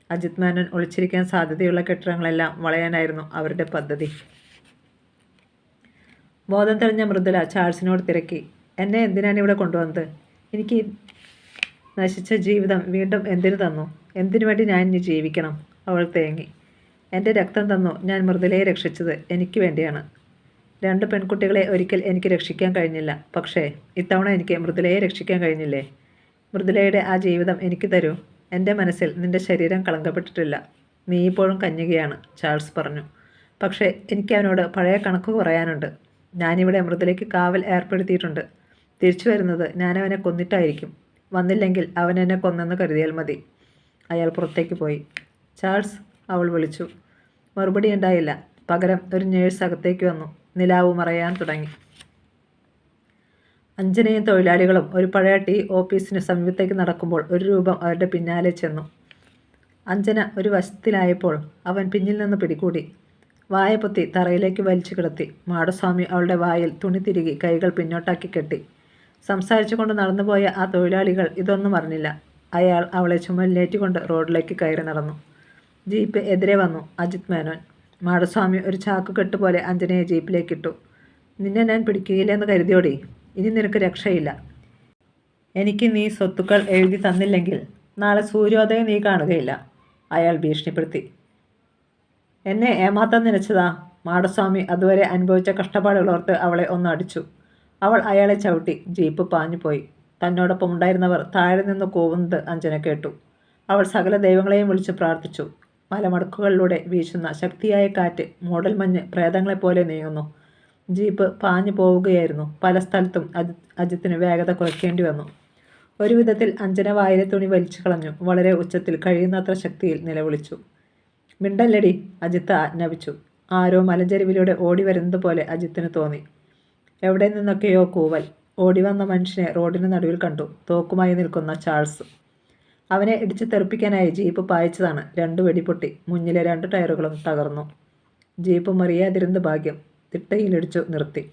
അജിത് മേനോൻ ഒളിച്ചിരിക്കാൻ സാധ്യതയുള്ള കെട്ടിടങ്ങളെല്ലാം വളയാനായിരുന്നു അവരുടെ പദ്ധതി. ബോധം തെളിഞ്ഞ മൃദുല ചാൾസിനോട് തിരക്കി, എന്നെ എന്തിനാണ് ഇവിടെ കൊണ്ടുവന്നത്? എനിക്ക് നശിച്ച ജീവിതം വീണ്ടും എന്തിനു തന്നു? എന്തിനു വേണ്ടി ഞാൻ ഇനി ജീവിക്കണം? അവൾ തേങ്ങി. എൻ്റെ രക്തം തന്നു ഞാൻ മൃദുലയെ രക്ഷിച്ചത് എനിക്ക് വേണ്ടിയാണ്. 2 പെൺകുട്ടികളെ ഒരിക്കൽ എനിക്ക് രക്ഷിക്കാൻ കഴിഞ്ഞില്ല. പക്ഷേ ഇത്തവണ എനിക്ക് മൃദുലയെ രക്ഷിക്കാൻ കഴിഞ്ഞില്ലേ? മൃദുലയുടെ ആ ജീവിതം എനിക്ക് തരൂ. എൻ്റെ മനസ്സിൽ നിൻ്റെ ശരീരം കളങ്കപ്പെട്ടിട്ടില്ല. നീ ഇപ്പോഴും കന്യകയാണ്, ചാൾസ് പറഞ്ഞു. പക്ഷേ എനിക്ക് അവനോട് പഴയ കണക്ക് പറയാനുണ്ട്. ഞാനിവിടെ മൃദുലയ്ക്ക് കാവൽ ഏർപ്പെടുത്തിയിട്ടുണ്ട്. തിരിച്ചു വരുന്നത് ഞാനവനെ കൊന്നിട്ടായിരിക്കും. വന്നില്ലെങ്കിൽ അവൻ എന്നെ കൊന്നെന്ന് കരുതിയാൽ മതി. അയാൾ പുറത്തേക്ക് പോയി. ചാൾസ്, അവൾ വിളിച്ചു. മറുപടി ഉണ്ടായില്ല. പകരം ഒരു നേഴ്സ് അകത്തേക്ക് വന്നു. നിലാവ് മറയാൻ തുടങ്ങി. അഞ്ജനയും തൊഴിലാളികളും ഒരു പഴയ ടീ ഓഫീസിന് സമീപത്തേക്ക് നടക്കുമ്പോൾ ഒരു രൂപം അവരുടെ പിന്നാലെ ചെന്നു. അഞ്ജന ഒരു വശത്തിലായപ്പോൾ അവൻ പിന്നിൽ നിന്ന് പിടികൂടി. വായ പൊത്തി തറയിലേക്ക് വലിച്ചു കിടത്തി. മാടസ്വാമി അവളുടെ വായിൽ തുണി തിരുകി കൈകൾ പിന്നോട്ടാക്കി കെട്ടി. സംസാരിച്ചു കൊണ്ട് നടന്നുപോയ ആ തൊഴിലാളികൾ ഇതൊന്നും അറിഞ്ഞില്ല. അയാൾ അവളെ ചുമലിലേറ്റിക്കൊണ്ട് റോഡിലേക്ക് കയറി നടന്നു. ജീപ്പ് എതിരെ വന്നു. അജിത് മേനോൻ. മാടസ്വാമി ഒരു ചാക്കുകെട്ട് പോലെ അഞ്ജനയെ ജീപ്പിലേക്കിട്ടു. നിന്നെ ഞാൻ പിടിക്കുകയില്ലെന്ന് കരുതിയോടി? ഇനി നിനക്ക് രക്ഷയില്ല. എനിക്ക് നീ സ്വത്തുക്കൾ എഴുതി തന്നില്ലെങ്കിൽ നാളെ സൂര്യോദയം നീ കാണുകയില്ല, അയാൾ ഭീഷണിപ്പെടുത്തി. എന്നെ ഏമാത്താൻ നനച്ചതാ? മാടസ്വാമി അതുവരെ അനുഭവിച്ച കഷ്ടപ്പാടുകളോർത്ത് അവളെ ഒന്ന് അടിച്ചു. അവൾ അയാളെ ചവിട്ടി. ജീപ്പ് പാഞ്ഞുപോയി. തന്നോടൊപ്പം ഉണ്ടായിരുന്നവർ താഴെ നിന്ന് കൂവുന്നത് അഞ്ജന കേട്ടു. അവൾ സകല ദൈവങ്ങളെയും വിളിച്ച് പ്രാർത്ഥിച്ചു. മലമടക്കുകളിലൂടെ വീശുന്ന ശക്തിയായ കാറ്റ് മൂടൽമഞ്ഞ് പ്രേതങ്ങളെപ്പോലെ നീങ്ങുന്നു. ജീപ്പ് പാഞ്ഞു പോവുകയായിരുന്നു. പല സ്ഥലത്തും അജിത്തിന് വേഗത കുറയ്ക്കേണ്ടി വന്നു. ഒരു വിധത്തിൽ അഞ്ജന വായിലെ തുണി വലിച്ചു കളഞ്ഞു. വളരെ ഉച്ചത്തിൽ കഴിയുന്നത്ര ശക്തിയിൽ നിലവിളിച്ചു. മിണ്ടല്ലടി, അജിത്ത് ആജ്ഞാപിച്ചു. ആരോ മലഞ്ചെരുവിലൂടെ ഓടി വരുന്നത് പോലെ അജിത്തിന് തോന്നി. എവിടെ നിന്നൊക്കെയോ കൂവൽ. ഓടിവന്ന മനുഷ്യനെ റോഡിന് നടുവിൽ കണ്ടു. തോക്കുമായി നിൽക്കുന്ന ചാൾസ്. അവനെ ഇടിച്ചു തെറിപ്പിക്കാനായി ജീപ്പ് പായിച്ചതാണ്. 2 വെടിപൊട്ടി. മുന്നിലെ 2 ടയറുകളും തകർന്നു. ജീപ്പ് മറിയാതിരുന്ന ഭാഗ്യം. തിട്ടയിലിടിച്ചു നിർത്തി.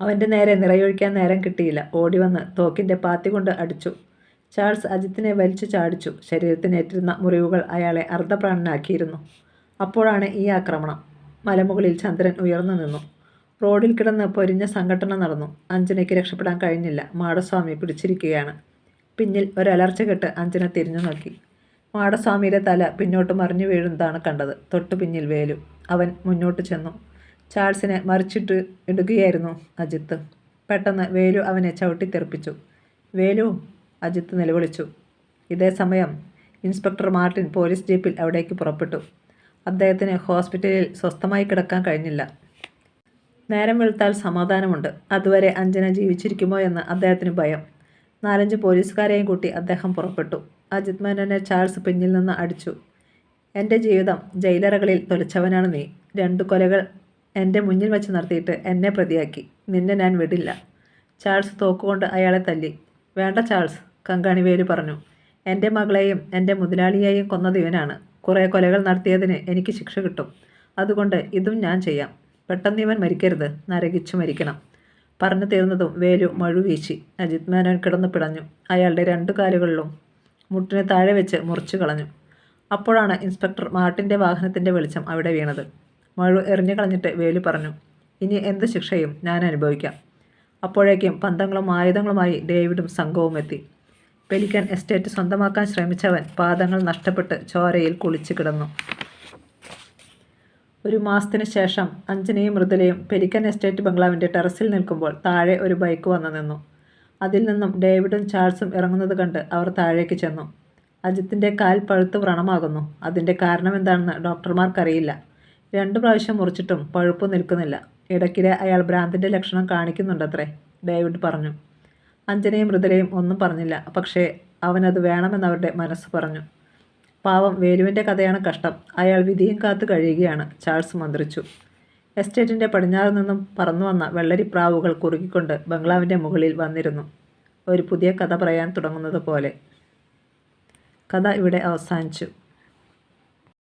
അവൻ്റെ നേരെ നിറയൊഴിക്കാൻ നേരം കിട്ടിയില്ല. ഓടിവന്ന് തോക്കിൻ്റെ പാത്തി കൊണ്ട് അടിച്ചു. ചാൾസ് അജിത്തിനെ വലിച്ചു ചാടിച്ചു. ശരീരത്തിനേറ്റിരുന്ന മുറിവുകൾ അയാളെ അർദ്ധപ്രാണനാക്കിയിരുന്നു. അപ്പോഴാണ് ഈ ആക്രമണം. മലമുകളിൽ ചന്ദ്രൻ ഉയർന്നു നിന്നു. റോഡിൽ കിടന്ന് പൊരിഞ്ഞ സംഘട്ടനം നടന്നു. അഞ്ജനയ്ക്ക് രക്ഷപ്പെടാൻ കഴിഞ്ഞില്ല. മാടസ്വാമി പിടിച്ചിരിക്കുകയാണ്. പിന്നിൽ ഒരലർച്ച കെട്ട് അഞ്ജന തിരിഞ്ഞു നോക്കി. മാടസ്വാമിയുടെ തല പിന്നോട്ട് മറിഞ്ഞു വീഴുന്നതാണ് കണ്ടത്. തൊട്ടു പിന്നിൽ വേലു. അവൻ മുന്നോട്ട് ചെന്നു. ചാൾസിനെ മറിച്ചിട്ട് ഇടുകയായിരുന്നു അജിത്ത്. പെട്ടെന്ന് വേലു അവനെ ചവിട്ടിത്തെറിപ്പിച്ചു. വേലു, അജിത്ത് നിലവിളിച്ചു. ഇതേ സമയം ഇൻസ്പെക്ടർ മാർട്ടിൻ പോലീസ് ജീപ്പിൽ അവിടേക്ക് പുറപ്പെട്ടു. അദ്ദേഹത്തിന് ഹോസ്പിറ്റലിൽ സ്വസ്ഥമായി കിടക്കാൻ കഴിഞ്ഞില്ല. നേരം വെളുത്താൽ സമാധാനമുണ്ട്. അതുവരെ അഞ്ജന ജീവിച്ചിരിക്കുമോ എന്ന് അദ്ദേഹത്തിന് ഭയം. 4-5 പോലീസുകാരെയും കൂട്ടി അദ്ദേഹം പുറപ്പെട്ടു. അജിത് മേനോനെ ചാൾസ് പിന്നിൽ നിന്ന് അടിച്ചു. എൻ്റെ ജീവിതം ജയിലറകളിൽ തൊലിച്ചവനാണ് നീ. 2 കൊലകൾ എൻ്റെ മുന്നിൽ വെച്ച് നടത്തിയിട്ട് എന്നെ പ്രതിയാക്കി. നിന്നെ ഞാൻ വിടില്ല. ചാൾസ് തോക്കുകൊണ്ട് അയാളെ തല്ലി. വേണ്ട ചാൾസ്, കങ്കാണിവേലു പറഞ്ഞു. എൻ്റെ മകളെയും എൻ്റെ മുതലാളിയെയും കൊന്നത് ഇവനാണ്. കുറേ കൊലകൾ നടത്തിയതിന് എനിക്ക് ശിക്ഷ കിട്ടും. അതുകൊണ്ട് ഇതും ഞാൻ ചെയ്യാം. പെട്ടെന്ന് ഇവൻ മരിക്കരുത്, നരകിച്ചു മരിക്കണം. പറഞ്ഞു തീർന്നതും വേലു മഴു വീശി. അജിത് മേനോൻ കിടന്നു പിടഞ്ഞു. അയാളുടെ 2 കാലുകളിലും മുട്ടിന് താഴെ വെച്ച് മുറിച്ചു കളഞ്ഞു. അപ്പോഴാണ് ഇൻസ്പെക്ടർ മാർട്ടിൻ്റെ വാഹനത്തിൻ്റെ വെളിച്ചം അവിടെ വീണത്. മഴു എറിഞ്ഞു കളഞ്ഞിട്ട് വേലു പറഞ്ഞു, ഇനി എന്ത് ശിക്ഷയും ഞാൻ അനുഭവിക്കാം. അപ്പോഴേക്കും പന്തങ്ങളും ആയുധങ്ങളുമായി ഡേവിഡും സംഘവും എത്തി. പെലിക്കൻ എസ്റ്റേറ്റ് സ്വന്തമാക്കാൻ ശ്രമിച്ചവൻ പാദങ്ങൾ നഷ്ടപ്പെട്ട് ചോരയിൽ കുളിച്ചു കിടന്നു. 1 മാസത്തിന് ശേഷം അഞ്ജനയും മൃദുലയും പെലിക്കൻ എസ്റ്റേറ്റ് ബംഗ്ലാവിൻ്റെ ടെറസിൽ നിൽക്കുമ്പോൾ താഴെ ഒരു ബൈക്ക് വന്നു നിന്നു. അതിൽ നിന്നും ഡേവിഡും ചാൾസും ഇറങ്ങുന്നത് കണ്ട് അവർ താഴേക്ക് ചെന്നു. അജിത്തിൻ്റെ കാൽ പഴുത്ത് വ്രണമാകുന്നു. അതിൻ്റെ കാരണമെന്താണെന്ന് ഡോക്ടർമാർക്കറിയില്ല. 2 പ്രാവശ്യം മുറിച്ചിട്ടും പഴുപ്പ് നിൽക്കുന്നില്ല. ഇടയ്ക്കിടെ അയാൾ ഭ്രാന്തിൻ്റെ ലക്ഷണം കാണിക്കുന്നുണ്ടത്രേ, ഡേവിഡ് പറഞ്ഞു. അഞ്ജനയും മൃദുലയും ഒന്നും പറഞ്ഞില്ല. പക്ഷേ അവനത് വേണമെന്നവരുടെ മനസ്സ് പറഞ്ഞു. പാവം വേലുവിൻ്റെ കഥയാണ് കഷ്ടം. അയാൾ വിധിയും കാത്തു കഴിയുകയാണ്, ചാൾസ് മന്ത്രിച്ചു. എസ്റ്റേറ്റിൻ്റെ പടിഞ്ഞാറ് നിന്നും പറന്നു വന്ന വെള്ളരിപ്രാവുകൾ കുറുകിക്കൊണ്ട് ബംഗ്ലാവിൻ്റെ മുകളിൽ വന്നിരുന്നു. ഒരു പുതിയ കഥ പറയാൻ തുടങ്ങുന്നത് പോലെ. കഥ ഇവിടെ അവസാനിച്ചു.